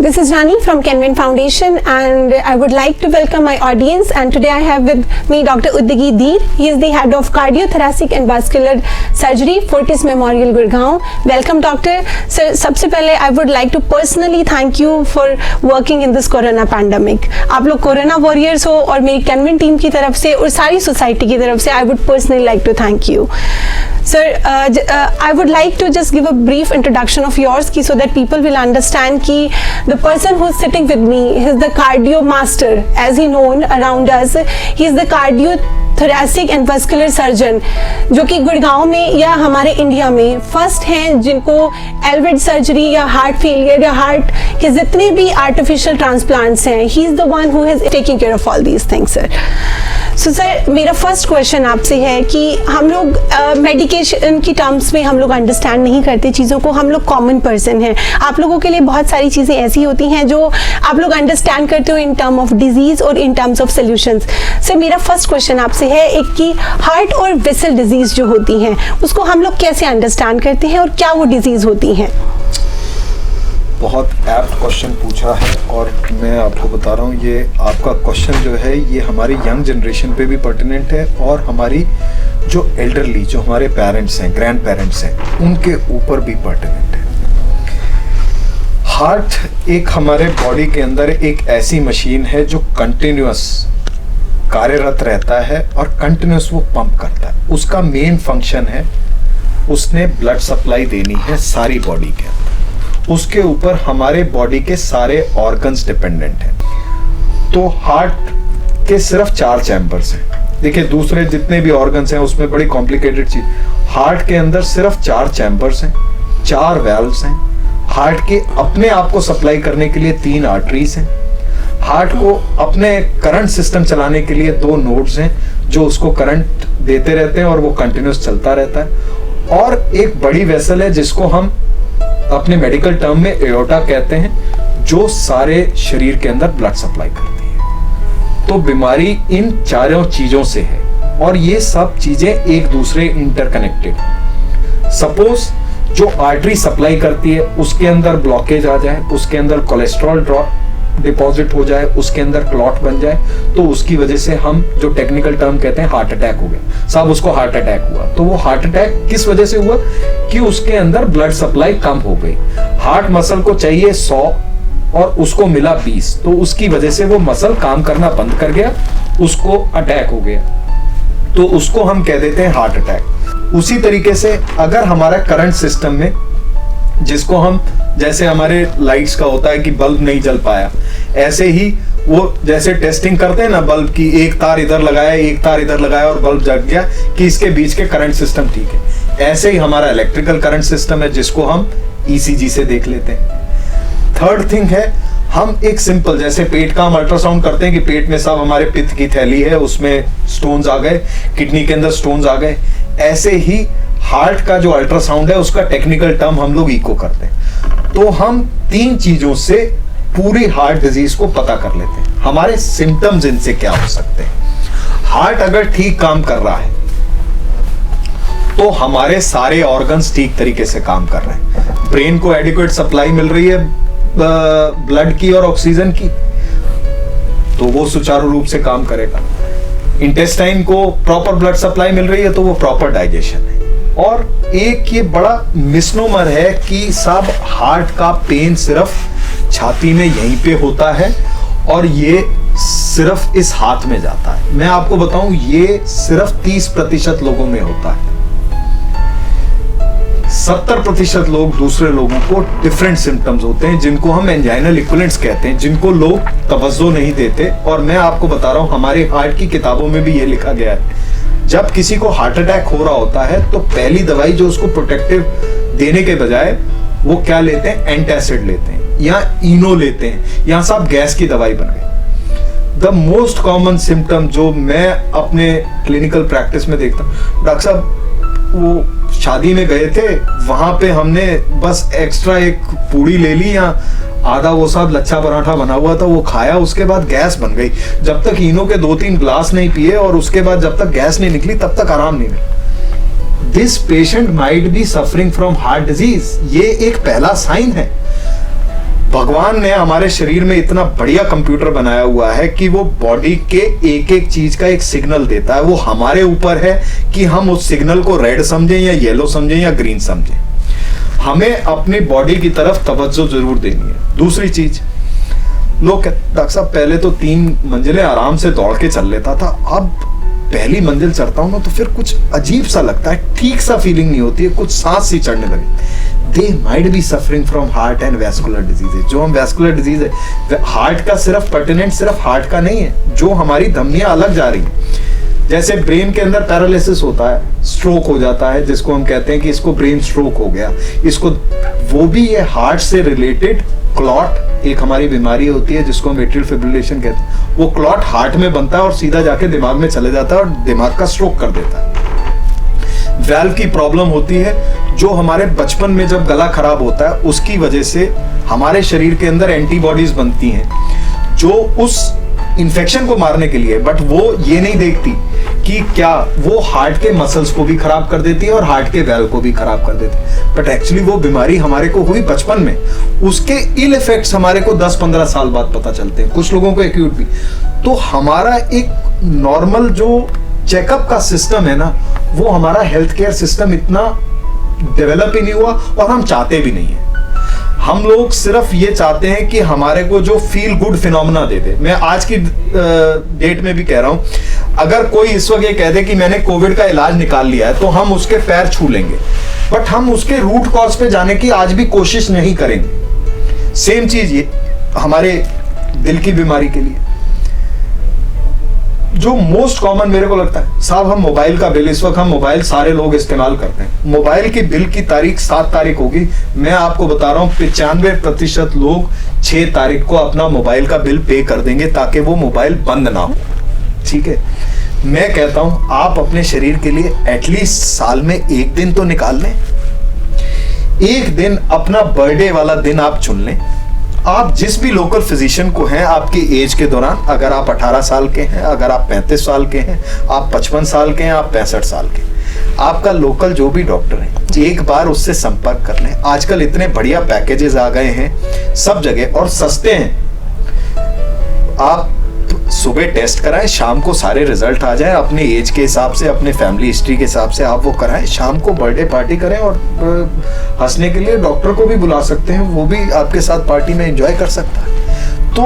This is Rani from Kenvin Foundation, and I would like to welcome my audience. And today I have with me Dr. Uddagi Dheer. He is the head of Cardiothoracic and Vascular Surgery, Fortis Memorial, Gurgaon. Welcome, doctor. Sir, सबसे पहले I would like to personally thank you for working in this Corona pandemic. आप लोग corona warriors हो और मेरी Canwin team की तरफ से और सारी सोसाइटी की तरफ से I would personally like to thank you. Sir, I would like to just give a brief introduction of yours so that people will understand कि the person who is sitting with me is the cardio master, as he known around us. He is the cardiothoracic and vascular surgeon, जो कि गुड़गांव में या हमारे India में first हैं जिनको एल्वेड surgery या हार्ट फेलियर या हार्ट के जितने भी आर्टिफिशियल ट्रांसप्लांट्स हैं, he is the one who is taking care of all these things, sir. So sir, मेरा फर्स्ट क्वेश्चन आपसे है कि हम लोग मेडिकेशन की टर्म्स में हम लोग अंडरस्टैंड नहीं करते चीज़ों को. हम लोग कॉमन पर्सन हैं. आप लोगों के लिए बहुत सारी चीज़ें ऐसी होती हैं जो आप लोग अंडरस्टैंड करते हो इन टर्म ऑफ डिजीज़ और in terms of solutions. Sir, मेरा फर्स्ट क्वेश्चन आपसे है एक कि हार्ट और वेसल डिजीज़ जो होती हैं उसको हम लोग कैसे अंडरस्टैंड करते हैं और क्या वो डिजीज़ होती हैं? बहुत एप्ट क्वेश्चन पूछा है और मैं आपको बता रहा हूँ, ये आपका क्वेश्चन जो है ये हमारी यंग जनरेशन पे भी पर्टिनेंट है और हमारी जो एल्डरली, जो हमारे पेरेंट्स हैं, ग्रैंड पेरेंट्स हैं, उनके ऊपर भी पर्टिनेंट है. हार्ट एक हमारे बॉडी के अंदर एक ऐसी मशीन है जो कंटिन्यूअस कार्यरत रहता है और कंटिन्यूअस वो पंप करता है. उसका मेन फंक्शन है उसने ब्लड सप्लाई देनी है सारी बॉडी के अंदर. उसके ऊपर हमारे बॉडी के सारे ऑर्गन्स डिपेंडेंट हैं. तो हार्ट के सिर्फ 4 चैम्बर्स हैं. देखिए, दूसरे जितने भी ऑर्गन्स हैं उसमें बड़ी कॉम्प्लिकेटेड चीज. हार्ट के अंदर सिर्फ 4 चैम्बर्स हैं, 4 वैल्व्स हैं. हार्ट के अपने आप को सप्लाई करने के लिए 3 आर्टरीज हैं. हार्ट को अपने करंट सिस्टम चलाने के लिए 2 नोड्स हैं जो उसको करंट देते रहते हैं और वो कंटिन्यूस चलता रहता है. और एक बड़ी वेसल है जिसको हम अपने मेडिकल टर्म में एओर्टा कहते हैं, जो सारे शरीर के अंदर ब्लड सप्लाई करती है. तो बीमारी इन चारों चीजों से है और ये सब चीजें एक दूसरे इंटरकनेक्टेड. सपोज जो आर्टरी सप्लाई करती है उसके अंदर ब्लॉकेज आ जाए, उसके अंदर कोलेस्ट्रॉल डिपॉजिट हो जाए, उसके अंदर क्लॉट बन जाए, तो उसकी वजह से हम जो टेक्निकल टर्म कहते हैं हार्ट अटैक हो गया. साहब, उसको हार्ट अटैक हुआ. तो वो हार्ट अटैक किस वजह से हुआ? कि उसके अंदर ब्लड सप्लाई कम हो गई. हार्ट मसल को चाहिए 100 और उसको मिला 20, तो उसकी वजह से वो मसल काम करना बंद कर गया, उसको अटैक हो गया. तो उसको हम कह देते हैं हार्ट अटैक. उसी तरीके से अगर हमारा करंट सिस्टम में, जिसको हम जैसे हमारे लाइट्स का होता है कि बल्ब नहीं जल पाया, ऐसे ही वो जैसे टेस्टिंग करते हैं ना बल्ब की, एक तार इधर लगाया, एक तार इधर लगाया और बल्ब जग गया कि इसके बीच के करंट सिस्टम ठीक है. ऐसे ही हमारा इलेक्ट्रिकल करंट सिस्टम है जिसको हम ईसीजी से देख लेते हैं. थर्ड थिंग है, हम एक सिंपल जैसे पेट का हम अल्ट्रासाउंड करते हैं कि पेट में सब हमारे पित्त की थैली है, उसमें स्टोन्स आ गए, किडनी के अंदर स्टोन्स आ गए. ऐसे ही हार्ट का जो अल्ट्रासाउंड है उसका टेक्निकल टर्म हम लोग इको करते हैं. तो हम 3 चीजों से पूरी हार्ट डिजीज को पता कर लेते हैं. हमारे सिम्टम्स इनसे क्या हो सकते हैं? हार्ट अगर ठीक काम कर रहा है तो हमारे सारे ऑर्गन्स ठीक तरीके से काम कर रहे हैं. ब्रेन को एडिक्वेट सप्लाई मिल रही है ब्लड की और ऑक्सीजन की, तो वो सुचारू रूप से काम करेगा. इंटेस्टाइन को प्रॉपर ब्लड सप्लाई मिल रही है तो वो प्रॉपर डाइजेशन है. और एक ये बड़ा मिसनोमर है कि सब हार्ट का पेन सिर्फ छाती में यहीं पे होता है और ये सिर्फ इस हाथ में जाता है. मैं आपको बताऊं, ये सिर्फ 30% लोगों में होता है. 70% लोग, दूसरे लोगों को डिफरेंट सिम्टम्स होते हैं जिनको हम एंजाइनल इक्विवेलेंट्स कहते हैं, जिनको लोग तवज्जो नहीं देते. और मैं आपको बता रहा हूं, हमारे हार्ट की किताबों में भी ये लिखा गया है, जब किसी को हार्ट अटैक हो रहा होता है तो पहली दवाई जो उसको प्रोटेक्टिव देने के बजाय वो क्या लेते हैं? एंटासिड लेते हैं या इनो लेते हैं. यहां साहब गैस की दवाई बन गई. द मोस्ट कॉमन सिम्टम जो मैं अपने क्लिनिकल प्रैक्टिस में देखता हूं, डॉक्टर साहब वो शादी में गए थे, वहां पे हमने बस एक्स्ट्रा एक पूड़ी ले ली या आधा वो साहब लच्छा पराठा बना हुआ था, वो खाया, उसके बाद गैस बन गई. जब तक इनो के 2-3 ग्लास नहीं पिए और उसके बाद जब तक गैस नहीं निकली तब तक आराम नहीं मिला. This patient might be suffering from heart disease. ये एक पहला साइन है. भगवान ने हमारे शरीर में इतना बढ़िया कंप्यूटर बनाया हुआ है कि वो बॉडी के एक एक चीज का एक सिग्नल देता है। वो हमारे ऊपर है कि हम उस सिग्नल को रेड समझें या येलो समझें या ग्रीन समझें। हमें अपनी बॉडी की तरफ तवज्जो जरूर देनी है। दूसरी चीज, लोग कहते डॉक्टर साहब पहले तो 3 मंजिलें आराम से दौड़ के चल लेता था, अब पहली मंजिल चढ़ता हूं ना तो फिर कुछ अजीब सा लगता है, ठीक सा फीलिंग नहीं होती है, कुछ सांस सी चढ़ने लगी। They might be suffering from heart and vascular diseases। जो हम vascular disease है, हार्ट का सिर्फ पर्टिनेंट सिर्फ हार्ट का नहीं है, जो हमारी धमनियां अलग जा रही हैं। जैसे ब्रेन के अंदर पैरालिसिस होता है, स्ट्रोक हो जाता है, जिसको हम कहते हैं कि इसको ब्रेन स्ट्रोक हो गया, इसको वो भी ये हार्ट से रिलेटेड क्लॉट एक हमारी बीमारी होती है जिसको हम एट्रियल फिब्रिलेशन कहते हैं। वो क्लॉट हार्ट में बनता है और सीधा जाके दिमाग में चले जाता है और दिमाग का स्ट्रोक कर देता है। वैल्व की प्रॉब्लम होती है, जो हमारे बचपन में जब गला खराब होता है उसकी वजह से हमारे शरीर के अंदर एंटीबॉडीज बनती हैं जो उस इंफेक्शन को मारने के लिए, बट वो ये नहीं देखती कि क्या वो हार्ट के मसल्स को भी खराब कर देती है और हार्ट के वैल्व को भी खराब कर देती है। बट एक्चुअली वो बीमारी हमारे को हुई बचपन में, उसके इल इफेक्ट्स हमारे को 10-15 साल बाद पता चलते हैं, कुछ लोगों को एक्यूट भी। तो हमारा एक नॉर्मल जो चेकअप का सिस्टम है ना, वो हमारा हेल्थ केयर सिस्टम इतना डेवलप ही नहीं हुआ और हम चाहते भी नहीं है। हम लोग सिर्फ ये चाहते हैं कि हमारे को जो फील गुड फिनोमेना दे दे। मैं आज की डेट में भी कह रहा हूं, अगर कोई इस वक्त ये कह दे कि मैंने कोविड का इलाज निकाल लिया है तो हम उसके पैर छू लेंगे, बट हम उसके रूट कॉज पे जाने की आज भी कोशिश नहीं करेंगे। सेम चीज ये हमारे दिल की बीमारी के लिए जो मोस्ट कॉमन मेरे को लगता है, साहब हम मोबाइल का बिल, इस वक्त हम मोबाइल सारे लोग इस्तेमाल करते हैं, मोबाइल की बिल की तारीख 7 तारीख होगी, मैं आपको बता रहा हूं 95% लोग 6 तारीख को अपना मोबाइल का बिल पे कर देंगे ताकि वो मोबाइल बंद ना हो। ठीक है, मैं कहता हूं आप अपने शरीर के लिए एटलीस्ट साल में 1 दिन तो निकाल लें। एक दिन अपना बर्थडे वाला दिन आप चुन लें। आप जिस भी लोकल फिजिशियन को हैं आपकी एज के दौरान, अगर आप 18 साल के हैं, अगर आप 35 साल के हैं, आप 55 साल के हैं, आप 65 साल के, आपका लोकल जो भी डॉक्टर है, एक बार उससे संपर्क कर लें। आजकल इतने बढ़िया पैकेजेस आ गए हैं सब जगह और सस्ते हैं। आप सुबह टेस्ट कराएं, शाम को सारे रिजल्ट आ जाए, अपने एज के हिसाब से, अपने फैमिली हिस्ट्री के हिसाब से आप वो कराएं, शाम को बर्थडे पार्टी करें और हंसने के लिए डॉक्टर को भी बुला सकते हैं, वो भी आपके साथ पार्टी में एंजॉय कर सकता है। तो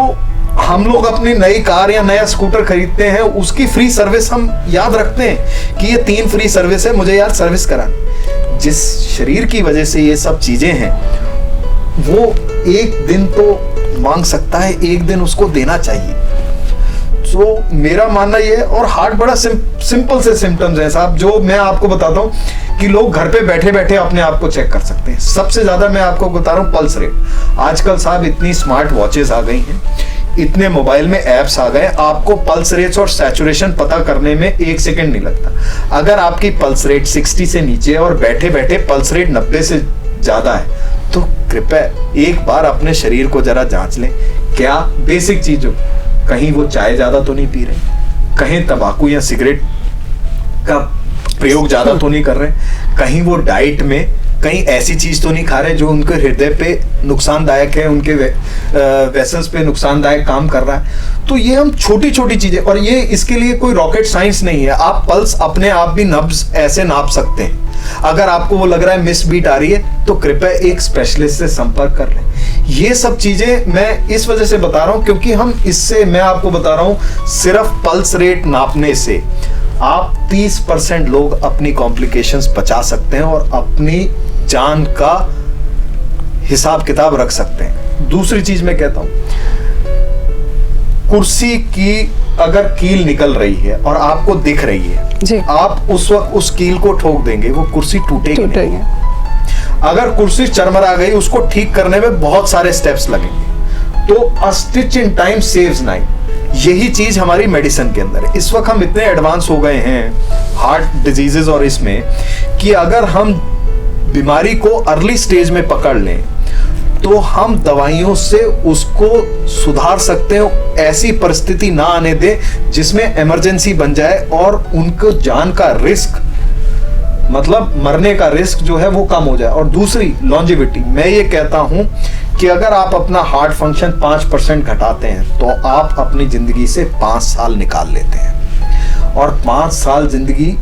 हम लोग अपनी नई कार या नया स्कूटर खरीदते हैं, उसकी फ्री सर्विस हम याद रखते हैं कि ये 3 फ्री सर्विस है, मुझे यार सर्विस करानी। जिस शरीर की वजह से ये सब चीजें हैं वो एक दिन तो मांग सकता है, एक दिन उसको देना चाहिए। तो मेरा मानना ये है, और हार्ट बड़ा सिंपल से सिम्टम्स हैं साहब, जो मैं आपको बताता हूँ कि लोग घर पे बैठे बैठे अपने आप को चेक कर सकते हैं। सबसे ज्यादा मैं आपको बता रहा हूँ पल्स रेट। आजकल साहब इतनी स्मार्ट वॉचेस आ गई हैं, इतने मोबाइल में एप्स आ गए, आपको पल्स रेट्स और सैचुरेशन पता करने में 1 सेकंड नहीं लगता। अगर आपकी पल्स रेट 60 से नीचे है और बैठे बैठे पल्स रेट 90 से ज्यादा है तो कृपया एक बार अपने शरीर को जरा जांच लें। क्या बेसिक चीजों, कहीं वो चाय ज्यादा तो नहीं पी रहे, कहीं तंबाकू या सिगरेट का प्रयोग ज्यादा तो नहीं कर रहे, कहीं वो डाइट में कहीं ऐसी चीज तो नहीं खा रहे जो उनके हृदय पे नुकसानदायक है, उनके वेसल्स पे नुकसानदायक काम कर रहा है। तो ये हम छोटी छोटी चीजें, और ये इसके लिए कोई रॉकेट साइंस नहीं है। आप पल्स अपने आप भी नब्ज ऐसे नाप सकते हैं। अगर आपको वो लग रहा है मिस बीट आ रही है तो कृपया एक स्पेशलिस्ट से संपर्क कर लें। ये सब चीजें मैं इस वजह से बता रहा हूं क्योंकि हम इससे, मैं आपको बता रहा हूं, सिर्फ पल्स रेट नापने से आप 30% लोग अपनी कॉम्प्लिकेशंस बचा सकते हैं और अपनी जान का हिसाब किताब रख सकते हैं। दूसरी चीज मैं कहता हूं, कुर्सी की अगर कील निकल रही है और आपको दिख रही है जी, आप उस वक्त उस कील को ठोक देंगे, वो कुर्सी टूटेगी नहीं। अगर कुर्सी चरमरा गई, उसको ठीक करने में बहुत सारे स्टेप्स लगेंगे। तो अ स्टिच इन टाइम सेव्स 9। यही चीज हमारी मेडिसिन के अंदर है। इस वक्त हम इतने एडवांस हो गए हैं हार्ट डिजीजेस और इसमें, कि अगर हम बीमारी को अर्ली स्टेज में पकड़ लें तो हम दवाइयों से उसको सुधार सकते हैं, ऐसी परिस्थिति ना आने दें जिसमें इमरजेंसी बन जाए और उनको जान का रिस्क, मतलब मरने का रिस्क जो है वो कम हो जाए। और दूसरी लॉन्जिविटी, मैं ये कहता हूं कि अगर आप अपना हार्ट फंक्शन 5% घटाते हैं तो आप अपनी जिंदगी से 5 साल निकाल लेते हैं। और 5 साल जिंदगी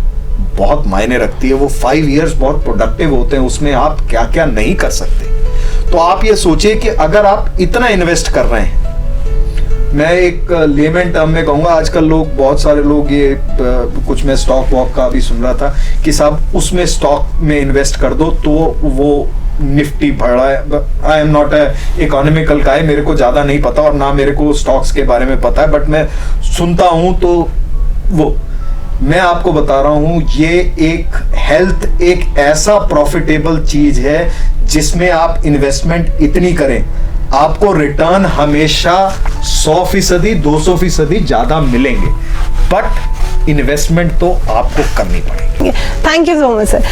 बहुत मायने रखती है। वो 5 इयर्स बहुत प्रोडक्टिव होते हैं, उसमें आप क्या क्या नहीं कर सकते। तो आप ये सोचिए कि अगर आप इतना इन्वेस्ट कर रहे हैं, मैं एक लेमन टर्म में कहूँगा, आजकल लोग, बहुत सारे लोग ये कुछ, मैं स्टॉक वॉक का भी सुन रहा था कि साहब उसमें स्टॉक में इन्वेस्ट कर दो तो वो निफ्टी बढ़ रहा है। आई एम नॉट इकोनॉमिकल गाय, मेरे को ज़्यादा नहीं पता और ना मेरे को स्टॉक्स के बारे में पता है, बट मैं सुनता हूँ तो वो मैं आपको बता रहा हूँ, ये एक हेल्थ एक ऐसा प्रॉफिटेबल चीज है जिसमें आप इन्वेस्टमेंट इतनी करें, आपको रिटर्न हमेशा 100%, 200% ज्यादा मिलेंगे, बट इन्वेस्टमेंट तो आपको करनी पड़ेगी। Thank you so much sir.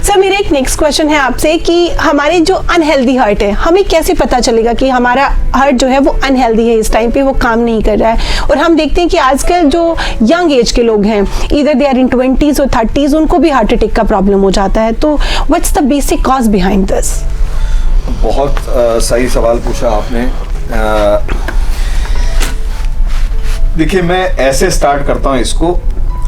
Sir मेरा एक नेक्स्ट क्वेश्चन है आपसे कि हमारे जो अनहेल्दी हार्ट है, हमें कैसे पता चलेगा कि हमारा हार्ट जो है वो अनहेल्दी है, इस टाइम पे वो काम नहीं कर रहा है। और हम देखते हैं कि आजकल जो यंग एज के लोग हैं, इधर दे आर इन 20s और 30s, उनको भी हार्ट अटैक का प्रॉब्लम हो जाता है। तो what's the basic cause behind this? बहुत सही सवाल पूछा आपने। देखिए, मैं ऐसे स्टार्ट करता हूँ इसको।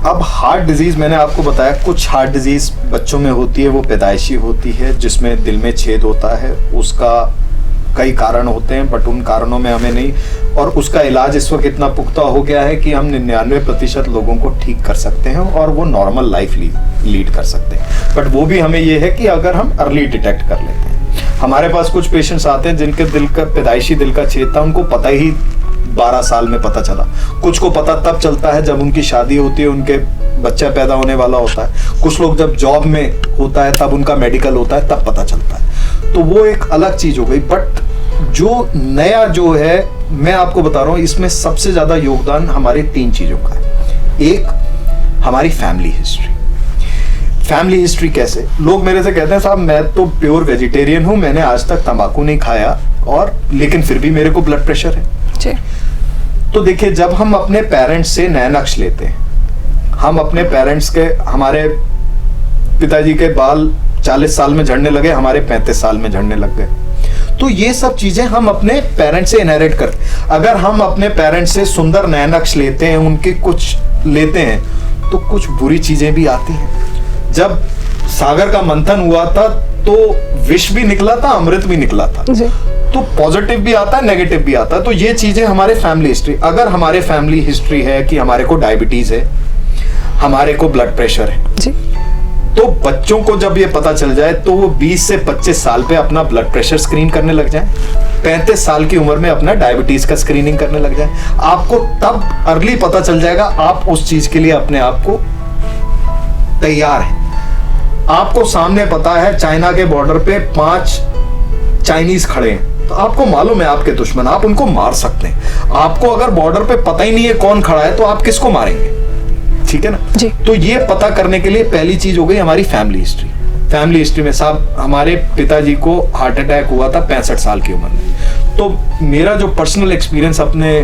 अब हार्ट डिजीज, मैंने आपको बताया कुछ हार्ट डिजीज बच्चों में होती है, वो पैदाइशी होती है, जिसमें दिल में छेद होता है। उसका कई कारण होते हैं, बट उन कारणों में हमें नहीं, और उसका इलाज इस वक्त इतना पुख्ता हो गया है कि हम 99% लोगों को ठीक कर सकते हैं और वो नॉर्मल लाइफ लीड कर सकते हैं। बट वो भी हमें ये है कि अगर हम अर्ली डिटेक्ट कर लेते हैं। हमारे पास कुछ पेशेंट्स आते हैं जिनके दिल का पैदाइशी दिल का छेद था, उनको पता ही 12 साल में पता चला। कुछ को पता तब चलता है जब उनकी शादी होती है, उनके बच्चा पैदा होने वाला होता है। कुछ लोग जब जॉब में होता है, तब उनका मेडिकल होता है, तब पता चलता है। तो वो एक अलग चीज हो गई। बट जो नया जो है, मैं आपको बता रहा हूँ, इसमें सबसे ज्यादा योगदान हमारे 3 चीजों का है। एक, हमारी फैमिली हिस्ट्री। फैमिली हिस्ट्री कैसे? लोग मेरे से कहते हैं साहब मैं तो प्योर वेजिटेरियन हूं, मैंने आज तक तंबाकू नहीं खाया, और लेकिन फिर भी मेरे को ब्लड प्रेशर है जी। तो देखिए, जब हम अपने पेरेंट्स से नया नक्श लेते हैं, हम अपने पेरेंट्स के, हमारे पिताजी के बाल 40 साल में झड़ने लगे, हमारे 35 साल में झड़ने लग गए। तो ये सब चीजें हम अपने पेरेंट्स से इनहेरिट करते। अगर हम अपने पेरेंट्स से सुंदर नया नक्श लेते हैं, उनके कुछ लेते हैं, तो कुछ बुरी चीजें भी आती हैं। जब सागर का मंथन हुआ था तो विष भी निकला था, अमृत भी निकला था जी। तो पॉजिटिव भी आता है, नेगेटिव भी आता है। तो ये चीजें हमारे फैमिली हिस्ट्री, अगर हमारे फैमिली हिस्ट्री है कि हमारे को डायबिटीज है, हमारे को ब्लड प्रेशर है जी, तो बच्चों को जब ये पता चल जाए तो वो 20 से 25 साल पे अपना ब्लड प्रेशर स्क्रीन करने लग जाए, 35 साल की उम्र में अपना डायबिटीज का स्क्रीनिंग करने लग जाए। आपको तब अर्ली पता चल जाएगा, आप उस चीज के लिए अपने आप को तैयार है। आपको सामने पता है चाइना के बॉर्डर पे 5 चाइनीज खड़े हैं, तो आपको मालूम है आपके दुश्मन, आप उनको मार सकते हैं। आपको अगर बॉर्डर पे पता ही नहीं है कौन खड़ा है, तो आप किसको मारेंगे? ठीक है ना जी। तो ये पता करने के लिए पहली चीज हो गई हमारी फैमिली हिस्ट्री। फैमिली हिस्ट्री में साहब, हमारे पिताजी को हार्ट अटैक हुआ था 65 साल की उम्र में। तो मेरा जो पर्सनल एक्सपीरियंस अपने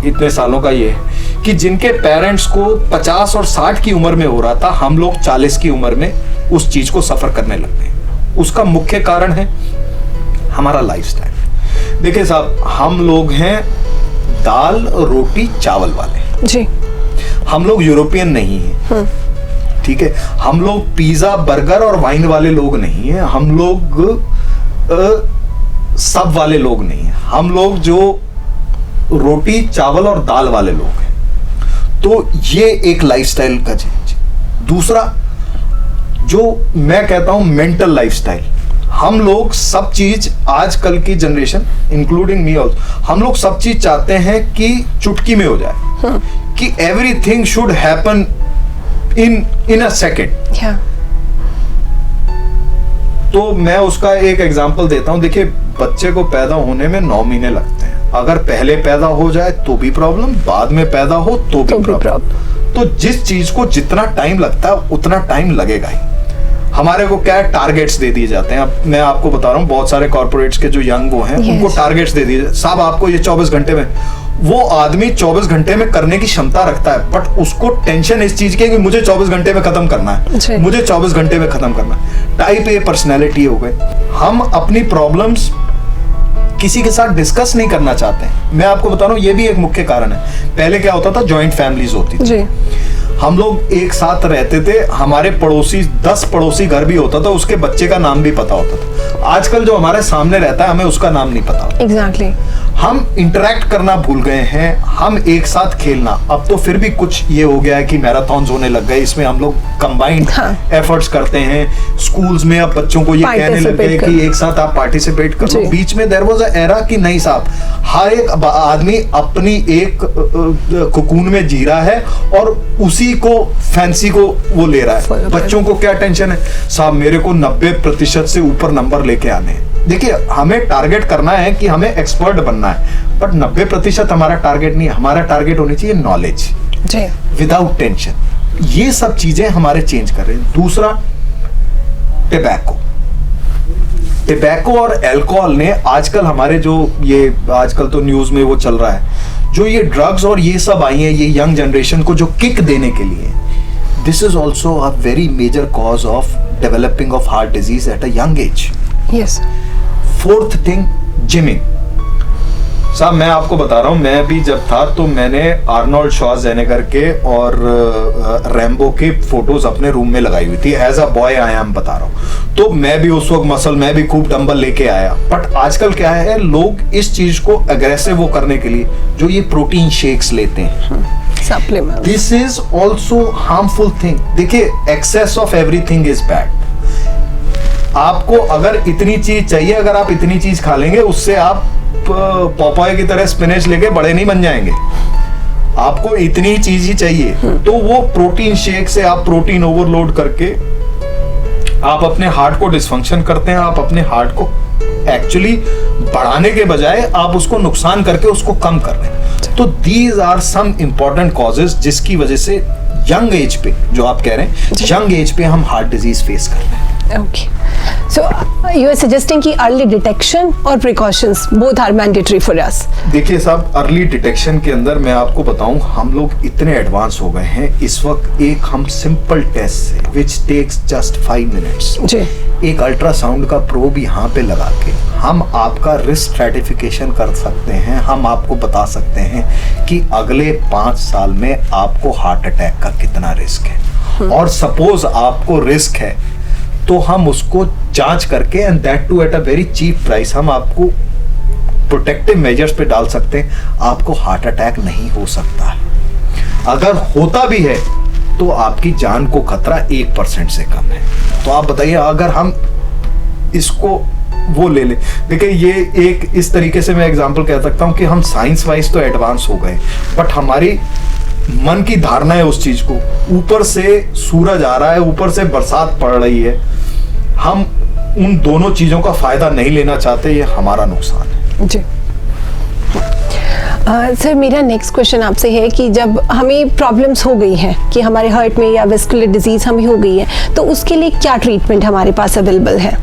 इतने सालों का ये है कि जिनके पेरेंट्स को 50 और 60 की उम्र में हो रहा था, हम लोग 40 की उम्र में उस चीज को सफर करने लगते हैं। उसका मुख्य कारण है हमारा लाइफस्टाइल। देखिए साहब, हम लोग हैं दाल रोटी चावल वाले जी। हम लोग यूरोपियन नहीं हैं, ठीक है। हम लोग पिज्जा बर्गर और वाइन वाले लोग नहीं हैं। हम लोग सब वाले लोग नहीं हैं। हम लोग जो रोटी चावल और दाल वाले लोग हैं। तो ये एक लाइफस्टाइल का चेंज। दूसरा, जो मैं कहता हूं मेंटल लाइफस्टाइल। हम लोग सब चीज, आजकल की जनरेशन इंक्लूडिंग मी ऑल्सो, हम लोग सब चीज चाहते हैं कि चुटकी में हो जाए, कि everything should happen in a second. तो मैं उसका एक एग्जांपल देता हूं। देखिए, बच्चे को पैदा होने में 9 महीने लगते हैं। अगर पहले पैदा हो जाए तो भी प्रॉब्लम, बाद में पैदा हो तो भी प्रॉब्लम। तो जिस चीज को जितना टाइम लगता है उतना टाइम लगेगा ही। हमारे को क्या है, टारगेट्स दे दिए जाते हैं। अब मैं आपको बता रहा हूँ, बहुत सारे कॉर्पोरेट्स के जो यंग वो हैं, उनको टारगेट्स दे दिए, साहब आपको ये 24 घंटे में। वो आदमी 24 घंटे में करने की क्षमता रखता है, बट उसको टेंशन इस चीज की कि मुझे 24 घंटे में खत्म करना है, मुझे 24 घंटे में खत्म करना है। टाइप ए पर्सनैलिटी हो गए। हम अपनी प्रॉब्लम्स किसी के साथ डिस्कस नहीं करना चाहते हैं। मैं आपको बता रहा हूँ, ये भी एक मुख्य कारण है। पहले क्या होता था, जॉइंट फैमिलीज होती थी जी। हम लोग एक साथ रहते थे, हमारे पड़ोसी 10 पड़ोसी घर भी होता था, उसके बच्चे का नाम भी पता होता था। आजकल जो हमारे सामने रहता है हमें उसका नाम नहीं पता। एग्जैक्टली। हम इंटरेक्ट करना भूल गए हैं, हम एक साथ खेलना। अब तो फिर भी कुछ ये हो गया है कि मैराथॉन्स होने लग गए, इसमें हम लोग कंबाइंड एफर्ट्स करते हैं। स्कूल्स में अब बच्चों को ये कहने लग गए कि एक साथ आप पार्टिसिपेट कर लो। बीच में देयर वाज अ एरा कि नहीं साहब, हर एक आदमी अपनी एक कुकून में जी रहा है और उसी को फैंसी को वो ले रहा है। बच्चों को क्या टेंशन है साहब, मेरे को 90% से ऊपर नंबर लेके आने हैं। देखिए, हमें टारगेट करना है कि हमें एक्सपर्ट बनना है, बट 90% हमारा टारगेट नहीं है। हमारा टारगेट होनी चाहिए नॉलेज विदाउट टेंशन। ये सब चीजें हमारे चेंज कर रहे हैं। दूसरा, टबैको और अल्कोहल ने आजकल हमारे जो ये आजकल तो न्यूज में वो चल रहा है, जो ये ड्रग्स और ये सब आई है, ये यंग जनरेशन को जो किक देने के लिए, this is also a very major cause of developing of heart disease at a young age. Yes. Fourth thing, gymming. साहब मैं आपको बता रहा हूँ, मैं भी जब था तो मैंने आर्नोल्ड श्वार्ज़नेगर के और रैम्बो के फोटोज अपने रूम में लगाई हुई थी। As a boy I am बता रहा हूँ, तो मैं भी उस वक्त मसल, मैं भी खूब डंबल लेके आया। बट आजकल क्या है, लोग इस चीज को अग्रेसिव वो करने के लिए जो ये प्रोटीन शेक्स लेते हैं, this is also harmful thing. देखिए, excess of everything is bad. आपको अगर इतनी चीज चाहिए, अगर आप इतनी चीज खा लेंगे, उससे आप पॉपॉय की तरह स्पिनच लेके बड़े नहीं बन जाएंगे। आपको इतनी चीज ही चाहिए। तो वो प्रोटीन शेक से आप प्रोटीन ओवरलोड करके आप अपने हार्ट को डिसफंक्शन करते हैं। आप अपने हार्ट को एक्चुअली बढ़ाने के बजाय आप उसको नुकसान करके उसको कम कर रहे हैं। तो these are some important causes जिसकी वजह से यंग एज पे, जो आप कह रहे हैं, यंग एज पे हम हार्ट डिजीज फेस कर रहे हैं। Okay. So you are suggesting कि early detection और precautions both are mandatory for us. देखिए साहब, अर्ली डिटेक्शन के अंदर मैं आपको बताऊं, हम लोग इतने एडवांस हो गए हैं इस वक्त। एक हम सिंपल टेस्ट से विच टेक्स जस्ट 5 मिनट्स, जी, एक अल्ट्रासाउंड का प्रोब यहाँ पे लगा के हम आपका रिस्क स्ट्रैटिफिकेशन कर सकते हैं। हम आपको बता सकते हैं कि अगले 5 साल में आपको हार्ट अटैक का कितना रिस्क है, और सपोज आपको रिस्क है तो हम उसको जांच करके, and that too at a very cheap price, हम आपको प्रोटेक्टिव मेजर्स पे डाल सकते हैं। आपको हार्ट अटैक नहीं हो सकता है। अगर होता भी है तो आपकी जान को खतरा 1% से कम है। तो आप बताइए, अगर हम इसको वो ले ले, देखिए ये एक इस तरीके से मैं एग्जांपल कह सकता हूं कि हम साइंस वाइज तो एडवांस हो गए, बट हमारी मन की धारणा है उस चीज को। ऊपर से सूरज आ रहा है, ऊपर से बरसात पड़ रही है, हम उन दोनों चीजों का फायदा नहीं लेना चाहते, ये हमारा नुकसान है। जी। सर, मेरा नेक्स्ट क्वेश्चन आपसे है कि जब हमें प्रॉब्लम्स हो गई हैं कि हमारे हार्ट में या वेस्कुलर डिजीज हमें हो गई है, तो उसके लिए क्या ट्रीटमेंट हमारे पास अवेलेबल है?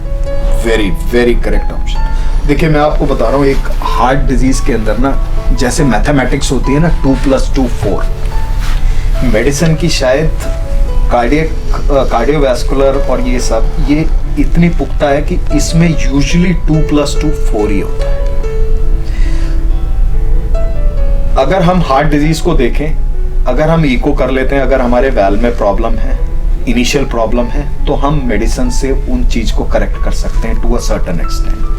Very very correct option. देखिए, मैं आपको बता रहा हूँ, एक हार्ट डिजीज के अंदर ना, जैसे मैथमेटिक्स होती है ना, 2 + 2 4, मेडिसिन की शायद कार्डियोवैस्कुलर और ये सब, ये इतनी पुख्ता है कि इसमें यूजुअली 2 + 2 4 ही होता है। अगर हम हार्ट डिजीज को देखें, अगर हम इको कर लेते हैं, अगर हमारे वैल्व में प्रॉब्लम है, इनिशियल प्रॉब्लम है, तो हम मेडिसिन से उन चीज को करेक्ट कर सकते हैं टू अ सर्टेन एक्सटेंट।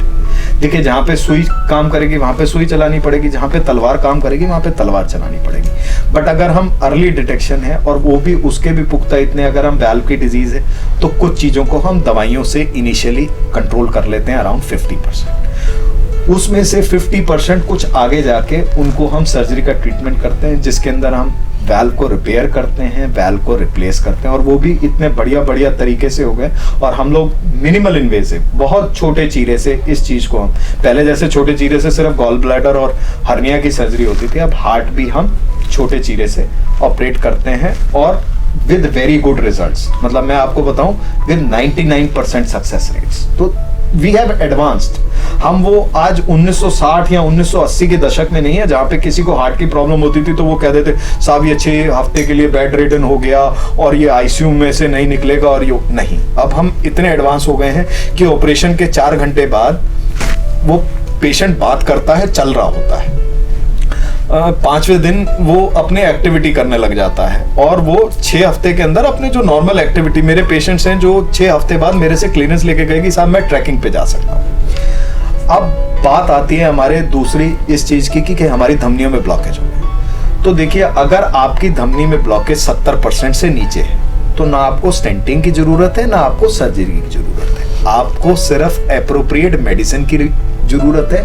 देखिए, जहां पे सुई काम करेगी वहां पे सुई चलानी पड़ेगी, जहां पे तलवार काम करेगी वहां पे तलवार चलानी पड़ेगी। बट अगर हम अर्ली डिटेक्शन है, और वो भी उसके भी पुख्ता इतने, अगर हम वैल्व की डिजीज है तो कुछ चीजों को हम दवाइयों से इनिशियली कंट्रोल कर लेते हैं, अराउंड 50%। उसमें से 50% कुछ आगे जाके उनको हम सर्जरी का ट्रीटमेंट करते हैं, जिसके अंदर हम वैल्व को रिपेयर करते हैं, वैल्व को रिप्लेस करते हैं, और वो भी इतने बढ़िया बढ़िया तरीके से हो गए। और हम लोग मिनिमल इन्वेसिव, बहुत छोटे चीरे से इस चीज को हम, पहले जैसे छोटे चीरे से सिर्फ गॉल ब्लैडर और हर्निया की सर्जरी होती थी, अब हार्ट भी हम छोटे चीरे से ऑपरेट करते हैं, और विद वेरी गुड रिजल्ट्स। मतलब मैं आपको बताऊं, विद 99% सक्सेस रेट्स। तो वी हैव एडवांस्ड। हम वो आज 1960 या 1980 के दशक में नहीं है, जहाँ पे किसी को हार्ट की प्रॉब्लम होती थी तो वो कहते थे साहब ये 6 हफ्ते के लिए बेड रिडन हो गया और ये आईसीयू में से नहीं निकलेगा, और ये नहीं। अब हम इतने एडवांस हो गए हैं कि ऑपरेशन के 4 घंटे बाद वो पेशेंट बात करता है, चल रहा होता है, 5वें दिन वो अपने एक्टिविटी करने लग जाता है और वो 6 हफ्ते के अंदर अपने जो नॉर्मल एक्टिविटी, मेरे पेशेंट्स हैं जो 6 हफ्ते बाद मेरे से क्लियरेंस लेके गए कि साहब मैं ट्रैकिंग पे जा सकता हूँ। अब बात आती है हमारे दूसरी इस चीज की कि हमारी धमनियों में ब्लॉकेज हो गए। तो देखिए, अगर आपकी धमनी में ब्लॉकेज 70% से नीचे है तो ना आपको स्टेंटिंग की जरूरत है, ना आपको सर्जरी की जरूरत है। आपको सिर्फ एप्रोप्रिएट मेडिसिन की जरूरत है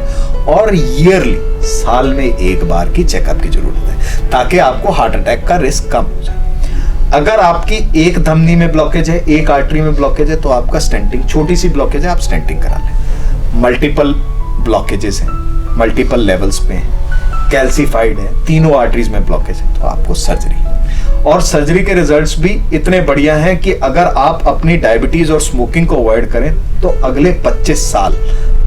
और ईयरली, साल में एक बार की चेकअप की जरूरत है, ताकि आपको हार्ट अटैक का रिस्क कम हो जाए। अगर आपकी एक धमनी में ब्लॉकेज है, एक आर्टरी में ब्लॉकेज है, तो आपका स्टेंटिंग, छोटी सी ब्लॉकेज है, आप स्टेंटिंग करा लें। मल्टीपल ब्लॉकेजेस हैं, मल्टीपल लेवल्स पे हैं, कैल्सीफाइड है, तीनों आर्टरीज में ब्लॉकेज है, तो आपको सर्जरी। और सर्जरी के रिजल्ट्स भी इतने बढ़िया हैं कि अगर आप अपनी डायबिटीज और स्मोकिंग को अवॉइड करें तो अगले 25 साल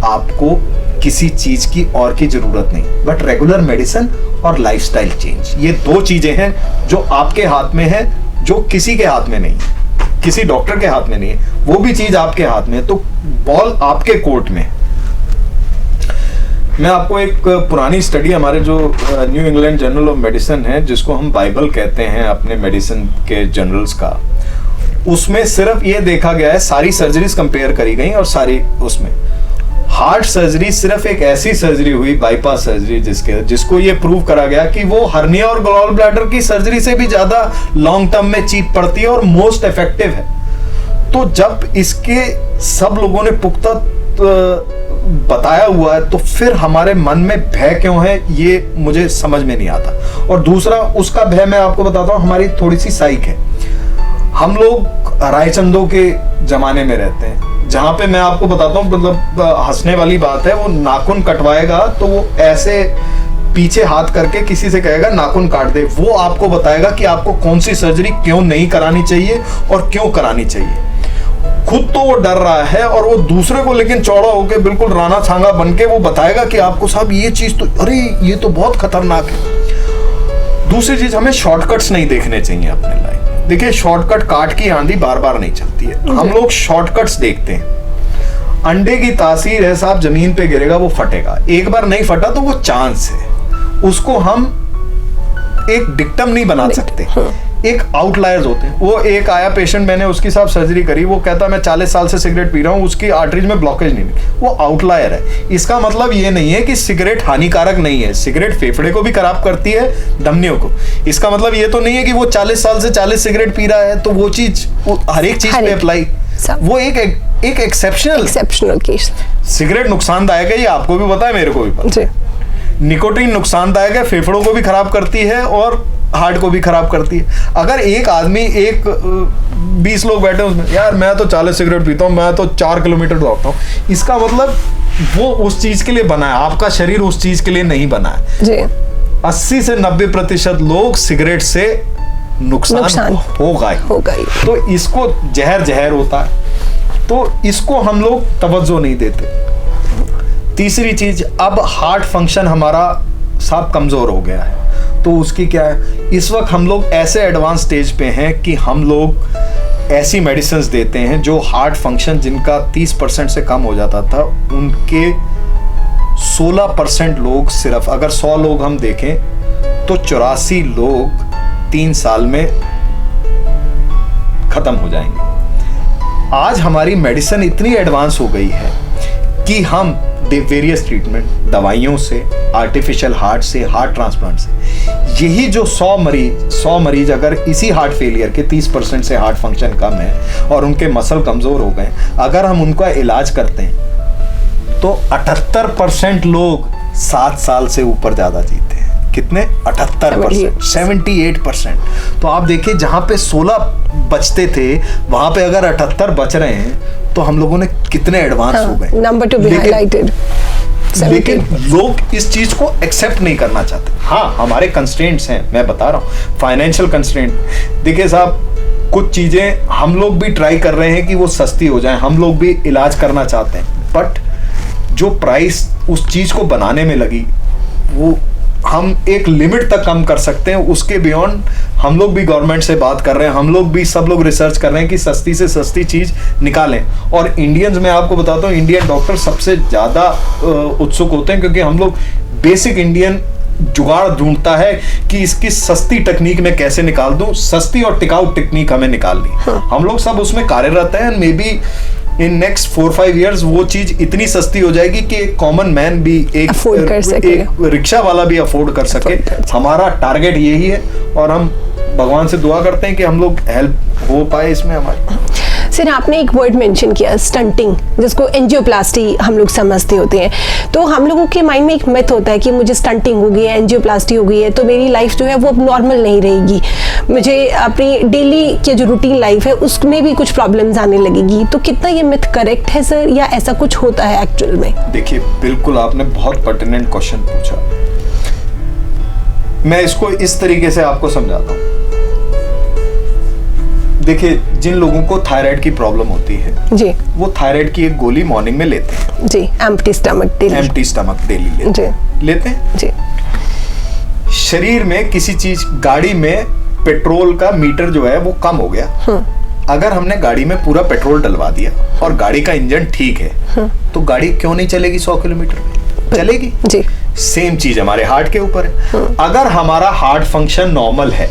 आपको किसी चीज की और की जरूरत नहीं, बट रेगुलर मेडिसिन और लाइफस्टाइल चेंज, ये 2 चीजें हैं जो आपके हाथ में है, जो किसी के हाथ में नहीं है, किसी डॉक्टर के हाथ में नहीं है, वो भी चीज आपके हाथ में है, तो बॉल आपके कोर्ट में है। मैं आपको एक पुरानी स्टडी, हमारे जो new England journal of medicine है, जिसको हम बाइबल कहते हैं अपने मेडिसिन के जर्नल्स का, उसमें सिर्फ ये देखा गया है, सारी सर्जरीज कंपेयर करी गई और सारी उसमें हार्ट सर्जरी सिर्फ एक ऐसी सर्जरी हुई, बाईपास सर्जरी, जिसको ये प्रूव करा गया कि वो हर्निया और गॉल ब्लैडर की सर्जरी से भी ज्यादा लॉन्ग टर्म में चीप पड़ती है और मोस्ट इफेक्टिव है। तो जब इसके सब लोगों ने पुख्ता बताया हुआ है तो फिर हमारे मन में भय क्यों है, ये मुझे समझ में नहीं आता। और दूसरा उसका भय मैं आपको बताता हूँ, हमारी थोड़ी सी साइक है। हम लोग रायचंदों के जमाने में रहते हैं, जहां पे मैं आपको बताता हूँ, मतलब हंसने वाली बात है, वो नाखून कटवाएगा तो वो ऐसे पीछे हाथ करके किसी से कहेगा नाखून काट दे, वो आपको बताएगा कि आपको कौन सी सर्जरी क्यों नहीं करानी चाहिए और क्यों करानी चाहिए। खुद तो वो डर रहा है और वो दूसरे को लेकिन चौड़ा होकर बिल्कुल राणा छांगा बनके वो बताएगा कि आपको साहब ये चीज तो, अरे ये तो बहुत खतरनाक है। दूसरी चीज, हमें शॉर्टकट्स नहीं देखने चाहिए अपने लाइफ में। देखिए, शॉर्टकट काट की आंधी बार बार नहीं चलती है, हम लोग शॉर्टकट्स देखते हैं। अंडे की तासीर है साहब, जमीन पे गिरेगा वो फटेगा, एक बार नहीं फटा तो वो चांस है, उसको हम एक डिक्टम नहीं बना सकते, एक आउटलायर्स होते हैं। वो एक आया पेशेंट, मैंने उसकी साहब सर्जरी करी, वो कहता मैं 40 साल से सिगरेट पी रहा हूँ, उसकी आर्टरीज में ब्लॉकेज नहीं मिली, वो आउटलायर है। इसका मतलब ये नहीं है कि सिगरेट हानिकारक नहीं है, सिगरेट फेफड़े को भी खराब करती है, धमनियों को। इसका मतलब ये तो नहीं है कि वो 40 साल से 40 सिगरेट पी रहा है तो वो चीज हर एक चीज पे अप्लाई, वो एक एक्सेप्शनल केस। सिगरेट नुकसानदायक है, ये आपको भी पता है, मेरे को भी पता है। निकोटीन नुकसानदायक है, फेफड़ों को भी खराब करती है और हार्ट को भी खराब करती है। अगर एक आदमी, 20 लोग बैठे उसमें, यार मैं तो 40 सिगरेट पीता हूँ, मैं तो 4 किलोमीटर दौड़ता हूँ, इसका मतलब वो उस चीज के लिए बना है, आपका शरीर उस चीज के लिए नहीं बना है जी। 80 से 90% लोग सिगरेट से नुकसान होगा ही। तो इसको जहर होता है, तो इसको हम लोग तवज्जो नहीं देते। तीसरी चीज, अब हार्ट फंक्शन हमारा साफ कमजोर हो गया है, तो उसकी क्या है, इस वक्त हम लोग ऐसे एडवांस स्टेज पे हैं कि हम लोग ऐसी मेडिसिन देते हैं जो हार्ट फंक्शन जिनका 30% से कम हो जाता था, उनके 16% लोग, सिर्फ अगर 100 लोग हम देखें तो 84 लोग 3 साल में खत्म हो जाएंगे। आज हमारी मेडिसिन इतनी एडवांस हो गई है कि हम वेरियस ट्रीटमेंट, दवाइयों से, आर्टिफिशियल हार्ट से, हार्ट ट्रांसप्लांट से, यही जो 100 मरीज अगर इसी हार्ट फेलियर के 30% से हार्ट फंक्शन कम है और उनके मसल कमजोर हो गए, अगर हम उनका इलाज करते हैं तो 78% लोग 7 साल से ऊपर ज्यादा जीते हैं। कितने? 78%, 78%। तो आप देखिए, जहां पे 16 बचते थे वहां पे अगर 78 बच रहे हैं तो हम लोगों ने कितने एडवांस हो गए। Number two be highlighted. लेकिन लोग इस चीज को एक्सेप्ट नहीं करना चाहते। हाँ, हमारे कंस्ट्रेंट्स हैं, मैं बता रहा हूँ, फाइनेंशियल कंस्ट्रेंट। देखिए साहब, कुछ चीजें हम लोग भी ट्राई कर रहे हैं कि वो सस्ती हो जाए, हम लोग भी इलाज करना चाहते हैं, बट जो प्राइस उस चीज को बनाने में लगी वो हम एक लिमिट तक कम कर सकते हैं, उसके बियॉन्ड हम लोग भी गवर्नमेंट से बात कर रहे हैं, हम लोग भी सब लोग रिसर्च कर रहे हैं कि सस्ती से सस्ती चीज निकालें। और इंडियंस, मैं आपको बताता हूँ, इंडियन डॉक्टर सबसे ज्यादा उत्सुक होते हैं, क्योंकि हम लोग बेसिक इंडियन जुगाड़ ढूंढता है कि इसकी सस्ती टेक्निक में कैसे निकाल दूं, सस्ती और टिकाऊ टेक्निक हमें निकालनी। हम लोग सब उसमें कार्यरत हैं। May be in next 4-5 years वो चीज इतनी सस्ती हो जाएगी कि एक कॉमन मैन भी, एक रिक्शा वाला भी अफोर्ड कर सके। हमारा टारगेट यही है और हम भगवान से दुआ करते हैं कि हम लोग हेल्प हो पाए इसमें हमारी। सर, आपने एक वर्ड मेंशन किया, स्टंटिंग, जिसको एंजियोप्लास्टी हम लोग समझते होते हैं। तो हम लोगों के माइंड में एक मिथ होता है कि मुझे स्टंटिंग हो गई है, एंजियोप्लास्टी हो गई है, तो मेरी लाइफ जो है वो अब नॉर्मल नहीं रहेगी, मुझे अपनी डेली की जो रूटीन लाइफ है उसमें भी कुछ प्रॉब्लम्स आने लगेगी। तो कितना ये मिथ करेक्ट है सर, या ऐसा कुछ होता है एक्चुअल में? देखिए, बिल्कुल आपने बहुत पर्टिनेंट क्वेश्चन पूछा। मैं इसको इस तरीके से आपको समझाता हूँ। देखिए, जिन लोगों को थायराइड की प्रॉब्लम होती है जी, वो थायराइड की एक गोली मॉर्निंग में लेते हैं जी, एम्प्टी स्टमक डेली लेते हैं जी। शरीर में किसी चीज, गाड़ी में पेट्रोल का मीटर जो है वो कम हो गया। अगर हमने गाड़ी में पूरा पेट्रोल डलवा दिया और गाड़ी का इंजन ठीक है, तो गाड़ी क्यों नहीं चलेगी 100 किलोमीटर? चलेगी जी। सेम चीज हमारे हार्ट के ऊपर है। अगर हमारा हार्ट फंक्शन नॉर्मल है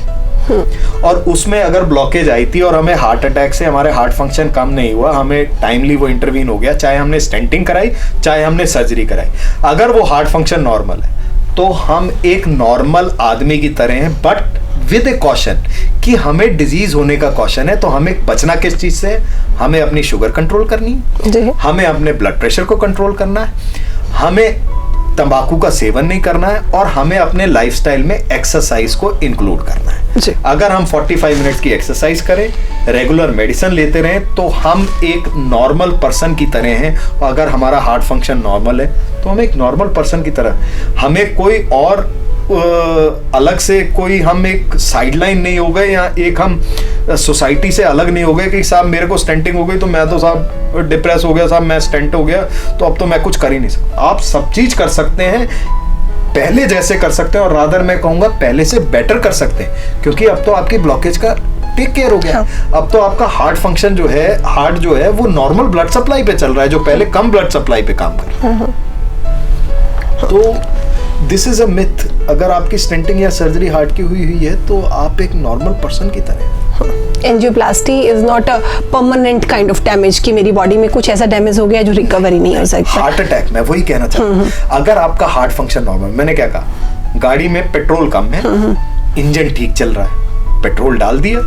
और उसमें अगर ब्लॉकेज आई थी और हमें हार्ट अटैक से हमारे हार्ट फंक्शन कम नहीं हुआ, हमें टाइमली वो इंटरवीन हो गया, चाहे हमने स्टेंटिंग कराई चाहे हमने सर्जरी कराई, अगर वो हार्ट फंक्शन नॉर्मल है तो हम एक नॉर्मल आदमी की तरह हैं, बट विद ए कॉशन कि हमें डिजीज होने का कॉशन है। तो हमें बचना किस चीज से? हमें अपनी शुगर कंट्रोल करनी है, हमें अपने ब्लड प्रेशर को कंट्रोल करना है, हमें तंबाकू का सेवन नहीं करना है, और हमें अपने लाइफस्टाइल में एक्सरसाइज को इंक्लूड करना है। अगर हम 45 मिनट की एक्सरसाइज करें, रेगुलर मेडिसिन लेते रहें, तो हम एक नॉर्मल पर्सन की तरह हैं। और अगर हमारा हार्ट फंक्शन नॉर्मल है तो हम एक नॉर्मल पर्सन की तरह, हमें कोई और अलग से कोई, हम एक साइडलाइन नहीं हो गए, या एक हम सोसाइटी से अलग नहीं हो गए कि साहब मेरे को स्टेंटिंग हो गई तो मैं तो साहब डिप्रेस हो गया, साहब मैं स्टेंट हो गया तो अब तो मैं कुछ कर ही नहीं सकता। आप सब चीज कर सकते हैं, पहले जैसे कर सकते हैं, और रादर मैं कहूंगा पहले से बेटर कर सकते हैं, क्योंकि अब तो आपकी ब्लॉकेज का टेक केयर हो गया। अब तो आपका हार्ट फंक्शन जो है, हार्ट जो है वो नॉर्मल ब्लड सप्लाई पे चल रहा है, जो पहले कम ब्लड सप्लाई पे काम कर रहा है। तो दिस इज अ मिथ। अगर आपकी स्टेंटिंग या सर्जरी हार्ट की हुई है तो आप एक नॉर्मल पर्सन की तरह। Angioplasty is not a permanent kind of damage कि मेरी बॉडी में कुछ ऐसा डैमेज हो गया जो रिकवरी नहीं हो सकता। हार्ट अटैक, मैं वही कहना चाहता हूँ, अगर आपका हार्ट फंक्शन नॉर्मल, मैंने क्या कहा, गाड़ी में पेट्रोल कम है, इंजन ठीक चल रहा है, पेट्रोल डाल दिया,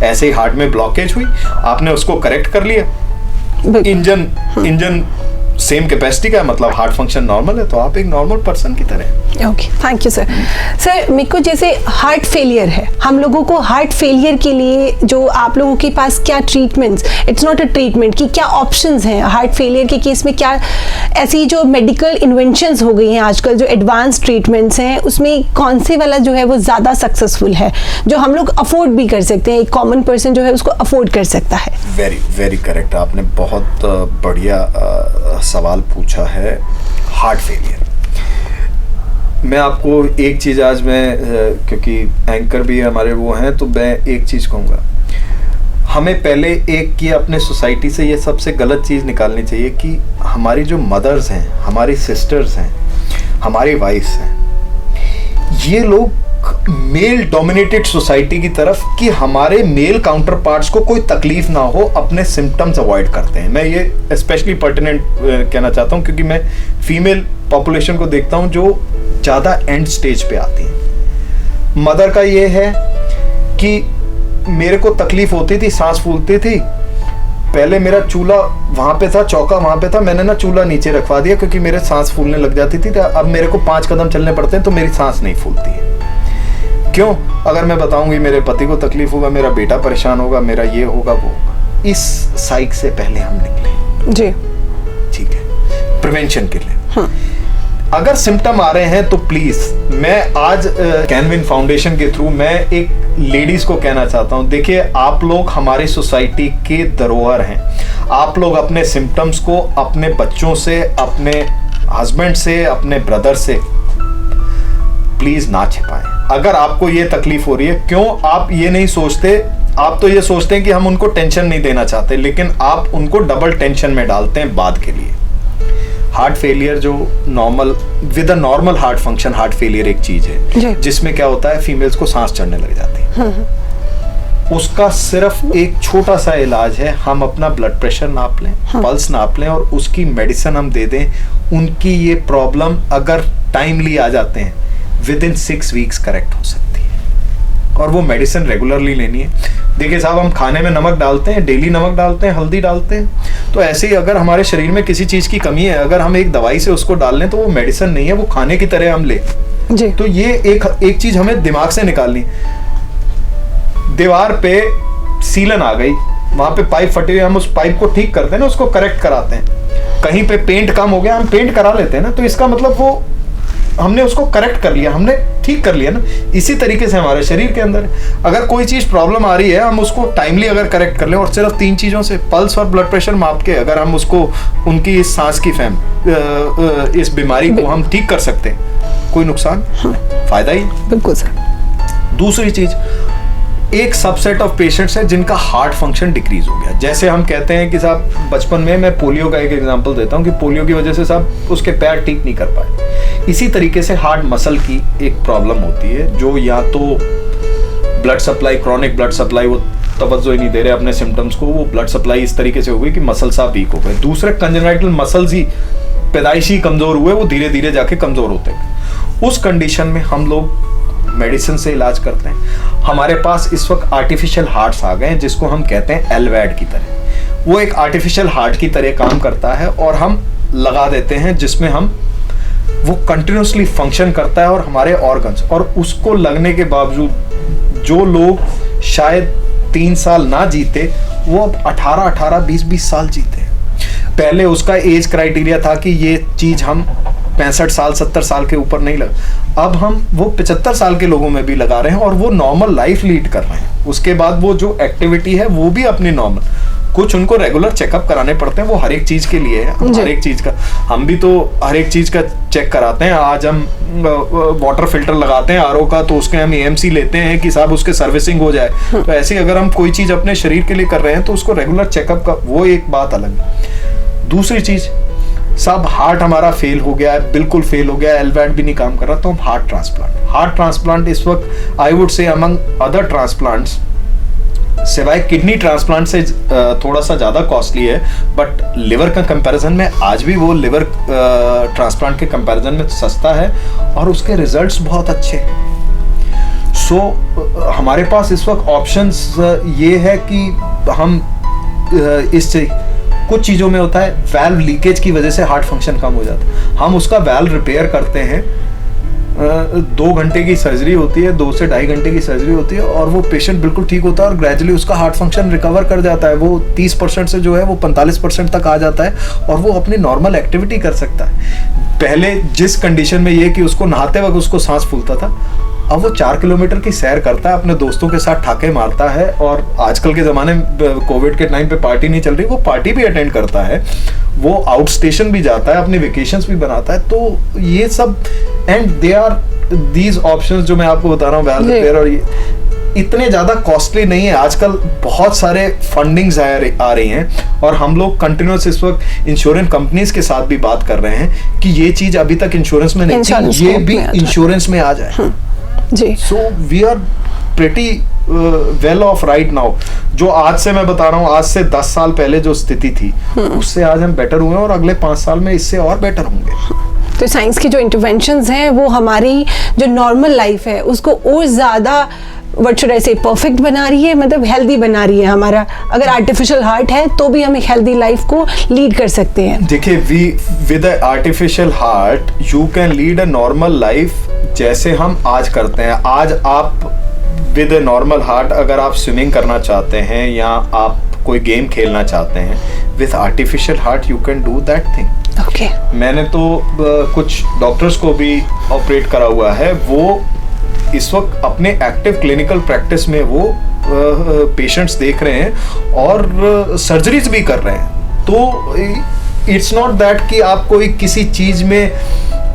ऐसे ही हार्ट में ब्लॉकेज हुई, आपने उसको करेक्ट कर लिया, इंजन सेम कैपेसिटी का, मतलब हार्ट फंक्शन नॉर्मल है, तो आप एक नॉर्मल पर्सन की तरह। Okay, thank you sir. Sir, मेरे को जैसे हार्ट फेलियर है, हम लोगों को हार्ट फेलियर के लिए जो आप लोगों के पास क्या treatments, it's not a treatment, कि क्या ऑप्शंस हैं हार्ट फेलियर के केस में? क्या ऐसी जो मेडिकल इन्वेंशंस हो गई हैं आजकल, जो एडवांस ट्रीटमेंट्स हैं, उसमें कौन से वाला जो है वो ज़्यादा सक्सेसफुल है, जो हम लोग अफोर्ड भी कर सकते हैं, एक कॉमन पर्सन जो है उसको अफोर्ड कर सकता है? वेरी वेरी करेक्ट, आपने बहुत बढ़िया सवाल पूछा है। हार्ट फेलियर, मैं आपको एक चीज आज मैं, क्योंकि एंकर भी हमारे वो हैं, तो मैं एक चीज कहूँगा, हमें पहले एक कि अपने सोसाइटी से ये सबसे गलत चीज़ निकालनी चाहिए कि हमारी जो मदर्स हैं, हमारी सिस्टर्स हैं, हमारी वाइफ्स हैं, ये लोग मेल डोमिनेटेड सोसाइटी की तरफ कि हमारे मेल काउंटर पार्ट्स को कोई तकलीफ ना हो, अपने सिम्टम्स अवॉइड करते हैं। मैं ये स्पेशली पर्टिनेंट कहना चाहता हूँ, क्योंकि मैं फीमेल पॉपुलेशन को देखता हूँ जो ज़्यादा एंड स्टेज पे आती है। मदर का ये है कि मेरे को तकलीफ होती थी, सांस फूलती थी, पहले मेरा चूल्हा वहाँ पे था, चौका वहाँ पे था, मैंने ना चूल्हा नीचे रखवा दिया क्योंकि मेरे सांस फूलने लग जाती थी, तो अब मेरे को 5 कदम चलने पड़ते हैं तो मेरी सांस नहीं फूलती है। क्यों? अगर मैं बताऊंगी मेरे पति को तकलीफ होगा, मेरा बेटा परेशान होगा, मेरा ये होगा वो, इस साइक से पहले हम निकले जी, ठीक है, प्रिवेंशन के लिए। हाँ। अगर सिम्टम आ रहे हैं तो प्लीज, मैं आज कैनविन फाउंडेशन के थ्रू मैं एक लेडीज को कहना चाहता हूं, देखिए आप लोग हमारी सोसाइटी के धरोहर हैं, आप लोग अपने सिम्टम्स को अपने बच्चों से, अपने हस्बैंड से, अपने ब्रदर से प्लीज ना छिपाएं। अगर आपको ये तकलीफ हो रही है, क्यों आप ये नहीं सोचते, आप तो ये सोचते हैं कि हम उनको टेंशन नहीं देना चाहते, लेकिन आप उनको डबल टेंशन में डालते हैं बाद के लिए। हार्ट फेलियर जो normal with a normal heart function, heart failure एक चीज है जिसमें क्या होता है, फीमेल्स को सांस चढ़ने लग जाती है। उसका सिर्फ एक छोटा सा इलाज है, हम अपना ब्लड प्रेशर नाप लें, पल्स नाप लें और उसकी मेडिसिन हम दे दें। उनकी ये प्रॉब्लम अगर टाइमली आ जाते हैं, विद इन 6 वीक्स करेक्ट हो सकती है। और वो मेडिसिन रेगुलरली लेनी है। देखिए साहब, हम खाने में नमक डालते हैं, डेली नमक डालते हैं, हल्दी डालते हैं, तो ऐसे ही अगर हमारे शरीर में किसी चीज की कमी है, अगर हम एक दवाई से उसको डाल लें तो वो मेडिसिन नहीं है, वो खाने की तरह हम ले। तो ये एक चीज हमें दिमाग से निकालनी। दीवार पे सीलन आ गई, वहां पे पाइप फटी हुई, हम उस पाइप को ठीक करते हैं ना, उसको करेक्ट कराते हैं। कहीं पे पेंट कम हो गया, हम पेंट करा लेते हैं ना, तो इसका मतलब वो हमने उसको करेक्ट कर लिया, हमने ठीक कर लिया ना। इसी तरीके से हमारे शरीर के अंदर अगर कोई चीज प्रॉब्लम आ रही है, हम उसको टाइमली अगर करेक्ट कर लें और सिर्फ 3 चीजों से, पल्स और ब्लड प्रेशर माप के, अगर हम उसको उनकी इस सांस की इस बीमारी को हम ठीक कर सकते हैं, कोई नुकसान, फायदा ही। बिल्कुल सर। दूसरी चीज, एक सबसेट ऑफ पेशेंट्स है जिनका हार्ट फंक्शन डिक्रीज हो गया। जैसे हम कहते हैं कि साहब, बचपन में मैं पोलियो का एक एग्जांपल देता हूं कि पोलियो की वजह से साहब उसके पैर ठीक नहीं कर पाए। इसी तरीके से हार्ट मसल की एक प्रॉब्लम होती है, जो या तो blood supply, chronic blood supply, वो तवज्जो ही नहीं दे रहे अपने सिम्टम्स को, वो ब्लड सप्लाई इस तरीके से हो गई कि मसल साहब वीक हो गए। दूसरे कंजेनाइटल मसल्स ही पैदाइशी कमजोर हुए, वो धीरे धीरे जाके कमजोर होते हैं। उस कंडीशन में हम लोग मेडिसिन से इलाज करते हैं। हमारे पास इस वक्त आर्टिफिशियल हार्ट्स आ गए हैं, जिसको हम कहते हैं एलवैड की तरह। वो एक आर्टिफिशियल हार्ट की तरह काम करता है और हम लगा देते हैं, जिसमें हम वो कंटिन्यूसली फंक्शन करता है और हमारे ऑर्गन्स, और उसको लगने के बावजूद जो लोग शायद 3 साल ना जीते, वो अब 18, 20 साल जीते। पहले उसका एज क्राइटेरिया था कि ये चीज हम 65 साल 70 साल के ऊपर नहीं लगा। अब हम वो 75 साल के लोगों में भी लगा रहे हैं और वो नॉर्मल लाइफ लीड कर रहे हैं। उसके बाद वो जो एक्टिविटी है वो भी अपनी नॉर्मल, कुछ उनको रेगुलर चेकअप कराने पड़ते हैं, वो हर एक चीज के लिए है। हर एक चीज का हम भी तो हर एक चीज का चेक कराते हैं। आज हम वाटर फिल्टर लगाते हैं आरओ का, तो उसके हम एएमसी लेते हैं कि साहब उसके सर्विसिंग हो जाए। तो ऐसे अगर हम कोई चीज अपने शरीर के लिए कर रहे हैं तो उसको रेगुलर चेकअप का, वो एक बात अलग है। दूसरी चीज, सब हार्ट हमारा फेल हो गया है, बिल्कुल फेल हो गया है, एलवैड भी नहीं काम कर रहा, तो हम हार्ट ट्रांसप्लांट इस वक्त I would say among other transplants, सिवाय किडनी ट्रांसप्लांट से थोड़ा सा ज्यादा कॉस्टली है, बट लिवर का कंपैरिजन में आज भी वो लिवर ट्रांसप्लांट के कंपैरिजन में सस्ता है और उसके रिजल्ट्स बहुत अच्छे हैं। सो हमारे पास इस वक्त ऑप्शंस ये है कि हम इससे कुछ चीज़ों में होता है, वैल्व लीकेज की वजह से हार्ट फंक्शन कम हो जाता है, हम उसका वैल्व रिपेयर करते हैं। 2 घंटे की सर्जरी होती है, 2 से 2.5 घंटे की सर्जरी होती है और वो पेशेंट बिल्कुल ठीक होता है और ग्रेजुअली उसका हार्ट फंक्शन रिकवर कर जाता है। वो 30% से जो है वो 45% तक आ जाता है और वो अपनी नॉर्मल एक्टिविटी कर सकता है। पहले जिस कंडीशन में ये कि उसको नहाते वक्त उसको सांस फूलता था, अब वो 4 किलोमीटर की सैर करता है, अपने दोस्तों के साथ ठाके मारता है। और आजकल के ज़माने में कोविड के टाइम पे पार्टी नहीं चल रही, वो पार्टी भी अटेंड करता है, वो आउट स्टेशन भी जाता है, अपनी वेकेशंस भी बनाता है। तो ये सब, and they are these options जो मैं आपको बता रहा हूँ, वैल्व रिपेयर, और ये इतने ज़्यादा कॉस्टली नहीं है। आजकल बहुत सारे फंडिंग्स आ रही हैं और हम लोग कंटिन्यूस इस वक्त इंश्योरेंस कंपनीज के साथ भी बात कर रहे हैं कि ये चीज़ अभी तक इंश्योरेंस में नहीं थी, ये भी इंश्योरेंस में आ जाए। जी, so we are pretty well off right now. जो आज से मैं बता रहा हूँ, आज से 10 साल पहले जो स्थिति थी, उससे आज हम बेटर हुए और अगले 5 साल में इससे और बेटर होंगे। तो साइंस की जो इंटरवेंशंस हैं वो हमारी जो नॉर्मल लाइफ है उसको और ज़्यादा व्हाट शुड आई से परफेक्ट बना रही है, मतलब हेल्दी बना रही है। हमारा अगर आर्टिफिशियल हार्ट है तो भी हम एक हेल्दी लाइफ को लीड कर सकते हैं। देखिए, with artificial heart you can lead a normal life जैसे हम आज करते हैं। आज आप विद नॉर्मल हार्ट अगर आप स्विमिंग करना चाहते हैं या आप कोई गेम खेलना चाहते हैं, with artificial heart you can do that thing. Okay, मैंने तो कुछ डॉक्टर्स को भी ऑपरेट करा हुआ है, वो इस वक्त अपने एक्टिव क्लिनिकल प्रैक्टिस में वो पेशेंट्स देख रहे हैं और सर्जरीज भी कर रहे हैं। तो इट्स नॉट दैट कि आप कोई किसी चीज में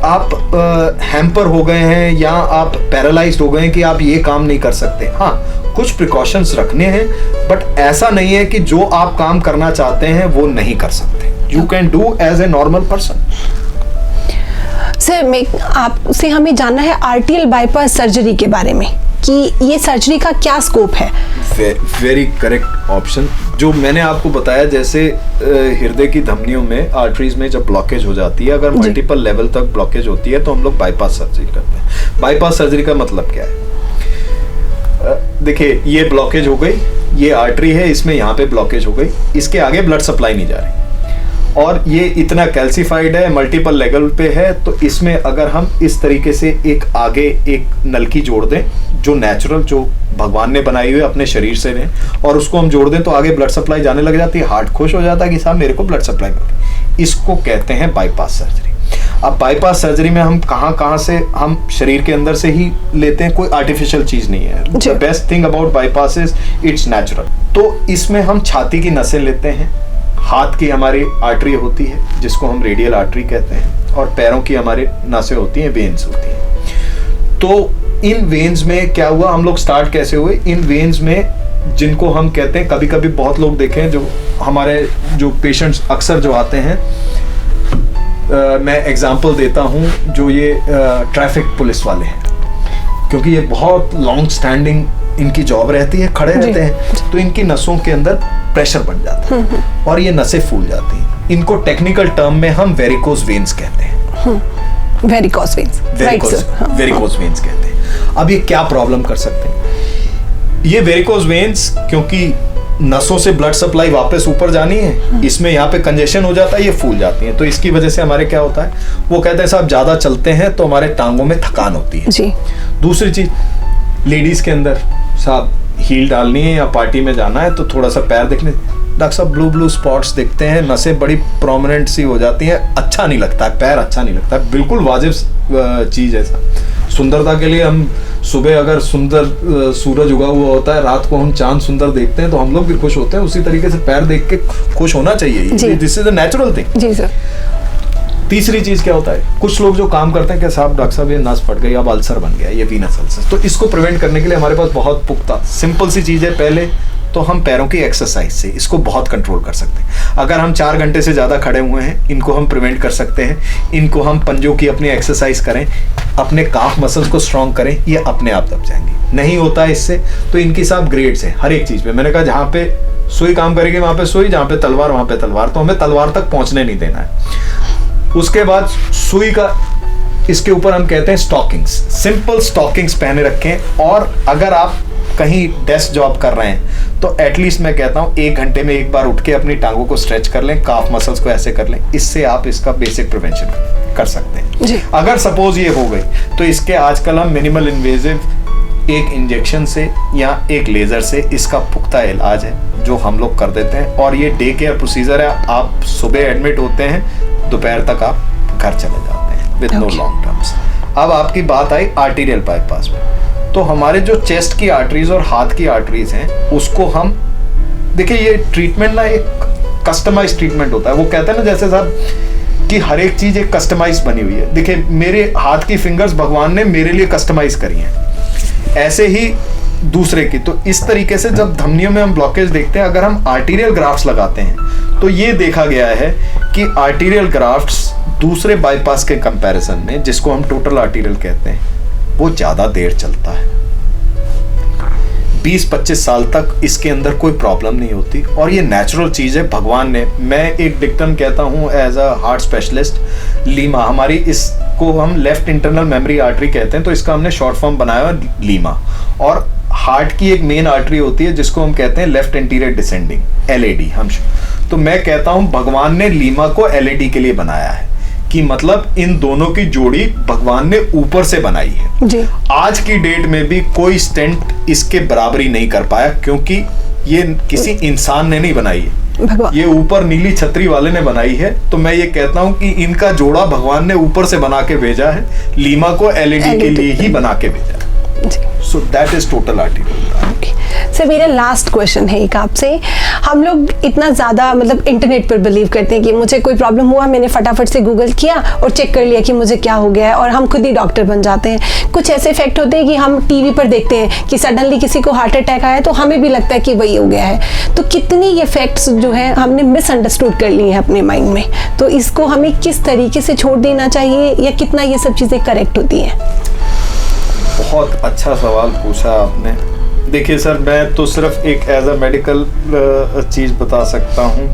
आप हैम्पर हो गए हैं या आप पैरालाइज्ड हो गए हैं कि आप ये काम नहीं कर सकते, हाँ कुछ प्रिकॉशंस रखने हैं, बट ऐसा नहीं है कि जो आप काम करना चाहते हैं वो नहीं कर सकते. You can do as a normal person. Sir, आपसे हमें जानना है आर्टियल बाईपास सर्जरी के बारे में कि ये सर्जरी का क्या स्कोप है. Very correct option. जो मैंने आपको बताया, जैसे हृदय की धमनियों में, आर्टरीज में जब ब्लॉकेज हो जाती है, अगर मल्टीपल लेवल तक ब्लॉकेज होती है तो हम लोग बाईपास सर्जरी करते हैं. बाईपास सर्जरी का मतलब क्या है? देखिए, ये ब्लॉकेज हो गई, ये आर्टरी है, इसमें यहाँ पे ब्लॉकेज हो गई, इसके आगे ब्लड सप्लाई नहीं जा रही और ये इतना कैल्सिफाइड है, मल्टीपल लेवल पे है, तो इसमें अगर हम इस तरीके से एक आगे एक नलकी जोड़ दें जो नेचुरल, जो भगवान ने बनाई हुई अपने शरीर से ने, और उसको हम जोड़ दें तो आगे ब्लड सप्लाई जाने लग जाती है. हार्ट खुश हो जाता है कि साहब मेरे को ब्लड सप्लाई मिल गई. इसको कहते हैं बाईपास सर्जरी. अब बाईपास सर्जरी में हम कहाँ से, हम शरीर के अंदर से ही लेते हैं, कोई आर्टिफिशियल चीज नहीं है. The best thing about bypass is it's natural. तो इसमें हम छाती की नसें लेते हैं, हाथ की हमारी आर्टरी होती है जिसको हम रेडियल आर्टरी कहते हैं, और पैरों की हमारी नसें होती हैं, वेन्स होती हैं. तो इन वेन्स में क्या हुआ, हम लोग स्टार्ट कैसे हुए, इन वेन्स में जिनको हम कहते हैं, कभी कभी बहुत लोग देखे हैं, जो हमारे जो पेशेंट्स अक्सर जो आते हैं, मैं एग्जांपल देता हूं, जो ये ट्रैफिक पुलिस वाले हैं, क्योंकि ये बहुत लॉन्ग स्टैंडिंग इनकी जॉब रहती है, खड़े रहते हैं, तो इनकी नसों के अंदर प्रेशर बढ़ जाता है और ये नसें फूल जाती हैं. इनको टेक्निकल टर्म में हम वेरिकोज वेन्स कहते हैं. वेरिकोज वेन्स, वेरिकोज वेन्स कहते हैं. अब ये क्या प्रॉब्लम कर सकते हैं? ये वेरिकोज वेन्स, क्योंकि नसों से ब्लड सप्लाई वापस ऊपर जानी है, इसमें यहाँ पे कंजेशन हो जाता है, ये फूल जाती हैं. तो इसकी वजह से हमारे क्या होता है, वो कहते हैं साहब ज्यादा चलते हैं तो हमारे टांगों में थकान होती है जी. दूसरी चीज, लेडीज के अंदर साहब हील डालनी है या पार्टी में जाना है तो थोड़ा सा पैर देखने, डॉक्टर साहब ब्लू स्पॉट्स दिखते हैं, नसें बड़ी प्रोमिनेंट सी हो जाती हैं, अच्छा नहीं लगता है, पैर अच्छा नहीं लगता है. बिल्कुल वाजिब चीज है. सुंदरता के लिए हम सुबह अगर सुंदर सूरज उगा हुआ होता है, रात को हम चांद सुंदर देखते हैं तो हम लोग भी खुश होते हैं, उसी तरीके से पैर देख के खुश होना चाहिए. This is a natural thing. जी सर. तीसरी चीज क्या होता है, कुछ लोग जो काम करते हैं कि साहब डॉक्टर साहब ये नस फट गई, अब अल्सर बन गया, ये वीनस अल्सर. तो इसको प्रिवेंट करने के लिए हमारे पास बहुत पुख्ता सिंपल सी चीज है. पहले तो हम पैरों की एक्सरसाइज से इसको बहुत कंट्रोल कर सकते हैं. अगर हम 4 घंटे से ज़्यादा खड़े हुए हैं, इनको हम प्रिवेंट कर सकते हैं. इनको हम पंजों की अपनी एक्सरसाइज करें, अपने काफ मसल्स को स्ट्रॉन्ग करें, ये अपने आप दब जाएंगे. नहीं होता है इससे तो इनकी साहब ग्रेड्स हैं हर एक चीज़ पे. मैंने कहा जहाँ पे सुई काम करेगी वहाँ पे सुई, जहाँ पे तलवार वहाँ पे तलवार. तो हमें तलवार तक पहुँचने नहीं देना है. उसके बाद सुई का, इसके ऊपर हम कहते हैं स्टॉकिंग्स. सिंपल स्टॉकिंग्स पहने रखें. और अगर आप कहीं डेस्क जॉब कर रहे हैं तो एटलीस्ट मैं कहता हूँ 1 घंटे में एक बार उठ के अपनी टांगों को स्ट्रेच कर लें, काफ मसल्स को ऐसे कर लें. इससे आप इसका बेसिक प्रिवेंशन कर सकते हैं. अगर सपोज ये हो गई तो इसके आजकल हम मिनिमल इन्वेजिव एक इंजेक्शन से या एक लेजर से इसका पुख्ता इलाज है जो हम लोग कर देते हैं. और ये डे केयर प्रोसीजर है. आप सुबह एडमिट होते हैं, दोपहर तक आप घर चले जाते हैं विद नो लॉन्ग टर्म्स. अब आपकी बात आई आर्टीरियल बाईपास में. तो हमारे जो चेस्ट की आर्टरीज और हाथ की आर्टरीज हैं उसको हम देखिए, ये ट्रीटमेंट ना एक कस्टमाइज ट्रीटमेंट होता है. वो कहते हैं ना जैसे साहब कि हर एक चीज एक कस्टमाइज बनी हुई है. देखिए मेरे हाथ की फिंगर्स भगवान ने मेरे लिए कस्टमाइज करी हैं, ऐसे ही दूसरे की. तो इस तरीके से जब धमनियों में हम ब्लॉकेज देखते हैं, अगर हम आर्टीरियल ग्राफ्ट्स लगाते हैं तो ये देखा गया है कि आर्टीरियल ग्राफ्ट्स दूसरे बाईपास के कंपैरिजन में, जिसको हम टोटल आर्टीरियल कहते हैं, वो ज्यादा देर चलता है. 20-25 साल तक इसके अंदर कोई प्रॉब्लम नहीं होती. और ये नेचुरल चीज है, भगवान ने. मैं एक डिक्टम कहता हूँ एज अ हार्ट स्पेशलिस्ट, लीमा हमारी, इसको हम लेफ्ट इंटरनल मेमोरी आर्टरी कहते हैं, तो इसका हमने शॉर्ट फॉर्म बनाया है लीमा. और हार्ट की एक मेन आर्टरी होती है जिसको हम कहते हैं लेफ्ट एंटीरियर डिसेंडिंग, LAD. हम तो मैं कहता हूँ भगवान ने लीमा को LAD के लिए बनाया है, कि मतलब इन दोनों की जोड़ी भगवान ने ऊपर से बनाई है जी. आज की डेट में भी कोई स्टेंट इसके बराबरी नहीं कर पाया, क्योंकि ये किसी इंसान ने नहीं बनाई है, ये ऊपर नीली छतरी वाले ने बनाई है. तो मैं ये कहता हूँ कि इनका जोड़ा भगवान ने ऊपर से बना के भेजा है, लीमा को LAD के लिए ही बना के भेजा है. So that is total arterial. Okay. Sir मेरा लास्ट क्वेश्चन है एक आपसे। हम लोग इतना ज़्यादा मतलब इंटरनेट पर बिलीव करते हैं कि मुझे कोई प्रॉब्लम हुआ, मैंने फटाफट से गूगल किया और चेक कर लिया कि मुझे क्या हो गया है, और हम खुद ही डॉक्टर बन जाते हैं। कुछ ऐसे इफेक्ट होते हैं कि हम टीवी पर देखते हैं कि सडनली किसी को हार्ट अटैक आया तो हमें भी लगता है कि वही हो गया है। तो कितनी ये फैक्ट्स जो है हमने मिसअंडरस्टूड कर ली हैं अपने माइंड में, तो इसको हमें किस तरीके से छोड़ देना चाहिए या कितना ये सब चीज़ें करेक्ट होती हैं? बहुत अच्छा सवाल पूछा आपने। देखिए सर, मैं तो सिर्फ एक एज अ मेडिकल चीज़ बता सकता हूँ।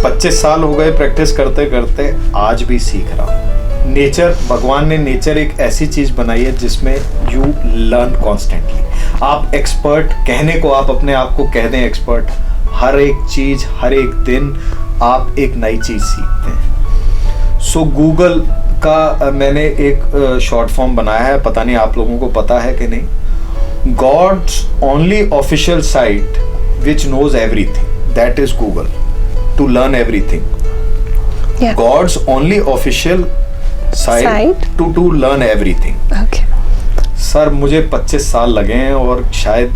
25 साल हो गए प्रैक्टिस करते करते, आज भी सीख रहा हूँ। नेचर, भगवान ने नेचर एक ऐसी चीज़ बनाई है जिसमें यू लर्न कॉन्स्टेंटली। आप एक्सपर्ट कहने को, आप अपने आप को कह दें एक्सपर्ट, हर एक चीज़, हर एक दिन आप एक नई चीज़ सीखते हैं। सो गूगल का मैंने एक शॉर्ट फॉर्म बनाया है, पता नहीं आप लोगों को पता है कि नहीं। God's only official site which knows everything, that is Google, to learn everything. God's only official site to learn everything. Sir मुझे 25 साल लगे हैं और शायद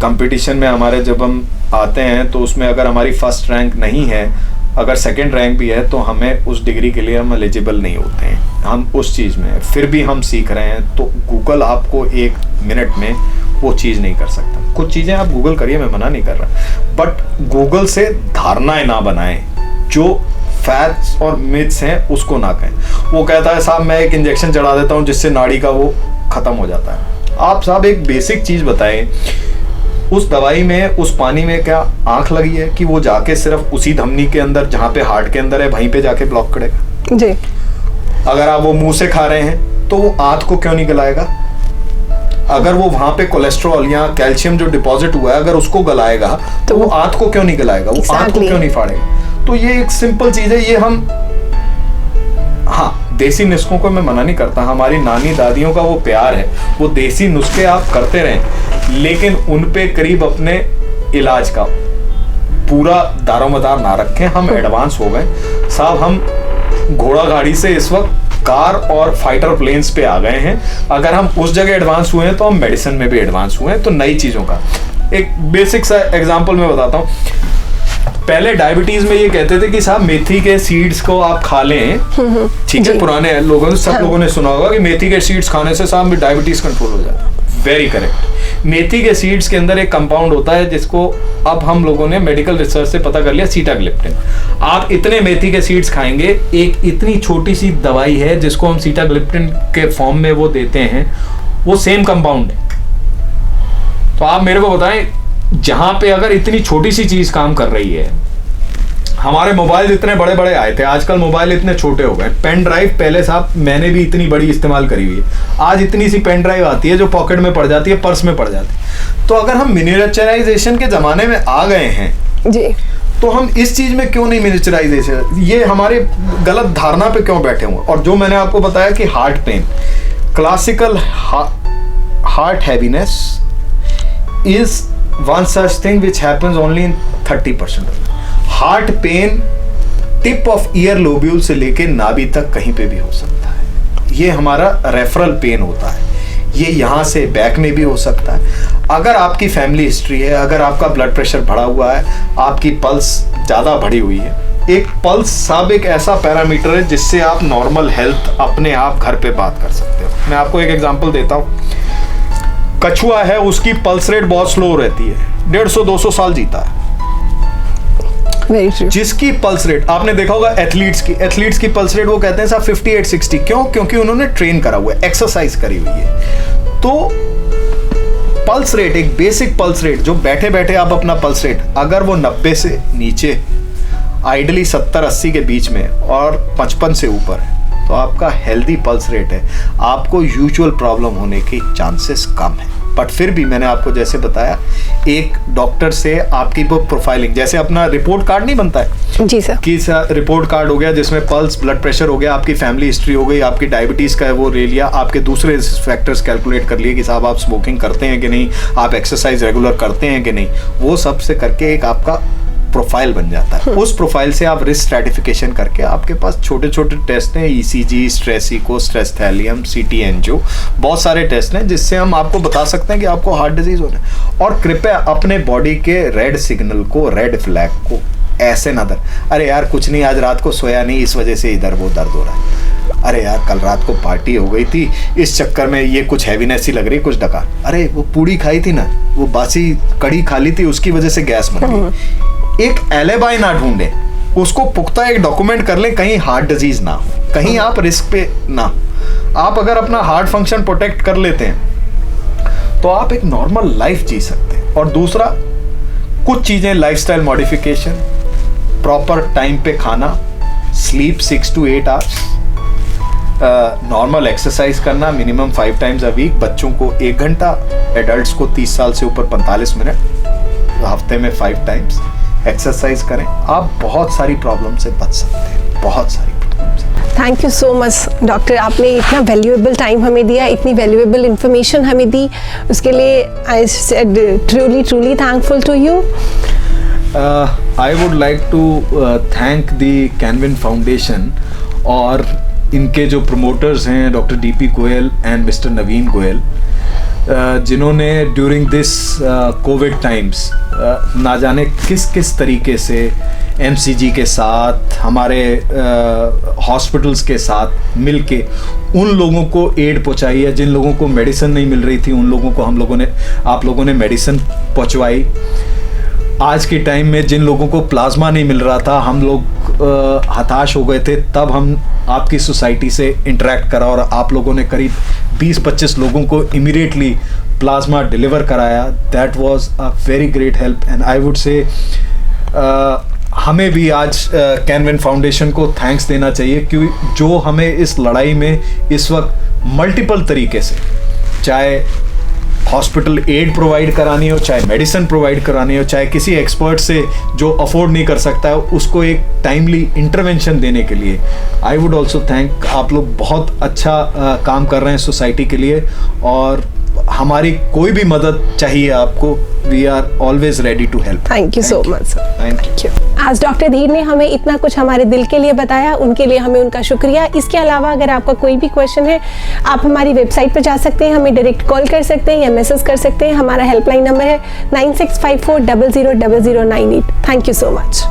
कंपटीशन में हमारे जब हम आते हैं तो उसमें अगर हमारी फर्स्ट रैंक नहीं है, अगर सेकंड रैंक भी है, तो हमें उस डिग्री के लिए हम एलिजिबल नहीं होते हैं। हम उस चीज़ में फिर भी हम सीख रहे हैं। तो गूगल आपको 1 मिनट में वो चीज़ नहीं कर सकता। कुछ चीज़ें आप गूगल करिए, मैं मना नहीं कर रहा, बट गूगल से धारणाएं ना बनाएं, जो फैक्ट्स और मिथ्स हैं उसको ना कहें। वो कहता है साहब मैं एक इंजेक्शन चढ़ा देता हूँ जिससे नाड़ी का वो ख़त्म हो जाता है। आप साहब एक बेसिक चीज़ बताएं, उस दवाई में, उस पानी में क्या आंख लगी है कि वो जाके सिर्फ उसी धमनी के अंदर जहाँ पे हार्ट के अंदर है वहीं पे जाके ब्लॉक करेगा? जी। अगर आप वो मुंह से खा रहे हैं तो वो आंत को क्यों नहीं गलाएगा? अगर वो वहां पे कोलेस्ट्रॉल या कैल्शियम जो डिपॉजिट हुआ है अगर उसको गलाएगा तो वो आंत को क्यों नहीं गलाएगा? वो आंत को क्यों नहीं फाड़ेगा? तो ये एक सिंपल चीज है। ये हम, हाँ, देसी नुस्खों को मैं मना नहीं करता, हमारी नानी दादियों का वो प्यार है, वो देसी नुस्खे आप करते रहें, लेकिन उन पे करीब अपने इलाज का पूरा दारोमदार ना रखें। हम एडवांस हो गए साहब, हम घोड़ा गाड़ी से इस वक्त कार और फाइटर प्लेन्स पे आ गए हैं। अगर हम उस जगह एडवांस हुए हैं तो हम मेडिसिन में भी एडवांस हुए हैं। तो नई चीज़ों का एक बेसिक सा एग्जांपल मैं बताता हूँ। पहले डायबिटीज में ये कहते थे कि साहब मेथी के सीड्स को आप खा लें, ठीक है, पुराने लोगों ने, सब लोगों ने सुना होगा कि मेथी के सीड्स खाने से साहब डायबिटीज कंट्रोल हो जाता है। Very correct. मेथी के सीड्स के अंदर एक कंपाउंड होता है जिसको अब हम लोगों ने मेडिकल रिसर्च से पता कर लिया, सीटाग्लिप्टिन। आप इतने मेथी के सीड्स खाएंगे, एक इतनी छोटी सी दवाई है जिसको हम सीटाग्लिप्टिन के फॉर्म में वो देते हैं, वो सेम कंपाउंड है। तो आप मेरे को बताएं, जहां पे अगर इतनी छोटी सी चीज काम कर रही है, हमारे मोबाइल इतने बड़े बड़े आए थे, आजकल मोबाइल इतने छोटे हो गए। पेन ड्राइव पहले साहब मैंने भी इतनी बड़ी इस्तेमाल करी हुई है, आज इतनी सी पेन ड्राइव आती है जो पॉकेट में पड़ जाती है, पर्स में पड़ जाती है। तो अगर हम मिनिएचराइजेशन के जमाने में आ गए हैं जी, तो हम इस चीज में क्यों नहीं मिनिएचराइजेशन, ये हमारे गलत धारणा पे क्यों बैठे हुए? और जो मैंने आपको बताया कि heart pen, classical heart heaviness is one such thing which happens only in 30%। Heart pen tip of year lobule से लेके नाभि तक कहीं पे भी हो सकता है। ये हमारा रेफरल पेन होता है, ये यहाँ से बैक में भी हो सकता है। अगर आपकी फैमिली हिस्ट्री है, अगर आपका ब्लड प्रेशर बढ़ा हुआ है, आपकी पल्स ज़्यादा बढ़ी हुई है, एक पल्स साहब एक ऐसा पैरामीटर है जिससे आप नॉर्मल हेल्थ अपने आप घर पे बात कर सकते हो। मैं आपको एक एग्जांपल देता हूँ। कछुआ है, उसकी पल्स रेट बहुत स्लो रहती है, 150-200 साल जीता है। जिसकी पल्स रेट आपने देखा होगा एथलीट्स की पल्स रेट वो कहते हैं साहब 58-60, क्यों? क्योंकि उन्होंने ट्रेन करा हुआ है, एक्सरसाइज करी हुई है। तो पल्स रेट, एक बेसिक पल्स रेट, जो बैठे बैठे आप अपना पल्स रेट अगर वो 90 से नीचे, आइडली 70-80 के बीच में और 55 से ऊपर है, तो आपका हेल्दी पल्स रेट है, आपको यूजुअल प्रॉब्लम होने के चांसेस कम है। बट फिर भी मैंने आपको जैसे बताया, एक डॉक्टर से आपकी वो प्रोफाइलिंग, जैसे अपना रिपोर्ट कार्ड नहीं बनता है जी सर, कि रिपोर्ट कार्ड हो गया जिसमें पल्स, ब्लड प्रेशर हो गया, आपकी फैमिली हिस्ट्री हो गई, आपकी डायबिटीज का वो ले लिया, आपके दूसरे फैक्टर्स कैलकुलेट कर लिए कि साहब आप स्मोकिंग करते हैं कि नहीं, आप एक्सरसाइज रेगुलर करते हैं कि नहीं, वो सब से करके एक आपका प्रोफाइल बन जाता है। उस प्रोफाइल से आप रिस्क स्ट्रैटिफिकेशन करके आपके पास छोटे छोटे टेस्ट हैं, ECG, stress echo, stress thallium, CT angio, बहुत सारे टेस्ट हैं जिससे हम आपको बता सकते हैं कि आपको हार्ट डिजीज होना है। और कृपया अपने बॉडी के रेड सिग्नल को, रेड फ्लैग को ऐसे ना दर, अरे यार कुछ नहीं, आज रात को सोया नहीं, इस वजह से इधर वो दर्द हो रहा है, अरे यार कल रात को पार्टी हो गई थी, इस चक्कर में ये कुछ हैवीनेस ही लग रही, कुछ डका, अरे वो पूड़ी खाई थी ना, वो बासी कड़ी खा ली थी, उसकी वजह से गैस बन गई। एक एलिबाई ना ढूंढे, उसको पुख्ता एक डॉक्यूमेंट कर ले, कहीं हार्ट डिजीज ना हो, कहीं आप रिस्क पे ना। आप अगर अपना हार्ट फंक्शन प्रोटेक्ट कर लेते हैं तो आप एक नॉर्मल लाइफ जी सकते हैं। और दूसरा, कुछ चीजें, लाइफस्टाइल मॉडिफिकेशन, प्रॉपर टाइम पे खाना, sleep 6 to 8 hours, normal exercise करना मिनिमम 5 times a week, बच्चों को 1 घंटा, एडल्ट्स को 30 साल से ऊपर 45 मिनट, हफ्ते में 5 times एक्सरसाइज करें। आप बहुत सारी प्रॉब्लम से बच सकते हैं, बहुत सारी प्रॉब्लम से। Thank you so much doctor, आपने इतना वैल्यूएबल टाइम हमें दिया, इतनी वैल्यूएबल इंफॉर्मेशन हमें दी, उसके लिए I said truly thankful to you. I would like to thank the Canvin Foundation और इनके जो प्रमोटर्स हैं doctor DP Goyal and mister Naveen Goyal, जिन्होंने ड्यूरिंग दिस कोविड टाइम्स ना जाने किस किस तरीके से एमसीजी के साथ, हमारे हॉस्पिटल्स के साथ मिलके उन लोगों को एड पहुंचाई है, जिन लोगों को मेडिसिन नहीं मिल रही थी उन लोगों को आप लोगों ने मेडिसिन पहुंचवाई। आज के टाइम में जिन लोगों को प्लाज्मा नहीं मिल रहा था, हम लोग हताश हो गए थे, तब हम आपकी सोसाइटी से इंटरेक्ट करा और आप लोगों ने करीब 20-25 लोगों को इमीडिएटली प्लाज्मा डिलीवर कराया। That was a very great help and I would say हमें भी आज कैनविन फाउंडेशन को थैंक्स देना चाहिए, क्योंकि जो हमें इस लड़ाई में इस वक्त मल्टीपल तरीके से, चाहे हॉस्पिटल एड प्रोवाइड करानी हो, चाहे मेडिसिन प्रोवाइड करानी हो, चाहे किसी एक्सपर्ट से जो अफोर्ड नहीं कर सकता है उसको एक टाइमली इंटरवेंशन देने के लिए, आई वुड ऑल्सो थैंक। आप लोग बहुत अच्छा काम कर रहे हैं सोसाइटी के लिए और हमारी कोई भी मदद चाहिए आपको, we are always ready to help. Thank you so much sir. Thank you. आज डॉक्टर धीर ने हमें इतना कुछ हमारे दिल के लिए बताया, उनके लिए हमें उनका शुक्रिया। इसके अलावा अगर आपका कोई भी क्वेश्चन है, आप हमारी वेबसाइट पर जा सकते हैं, हमें डायरेक्ट कॉल कर सकते हैं या मैसेज कर सकते हैं। हमारा हेल्पलाइन नंबर है 9654000098। Thank you so much.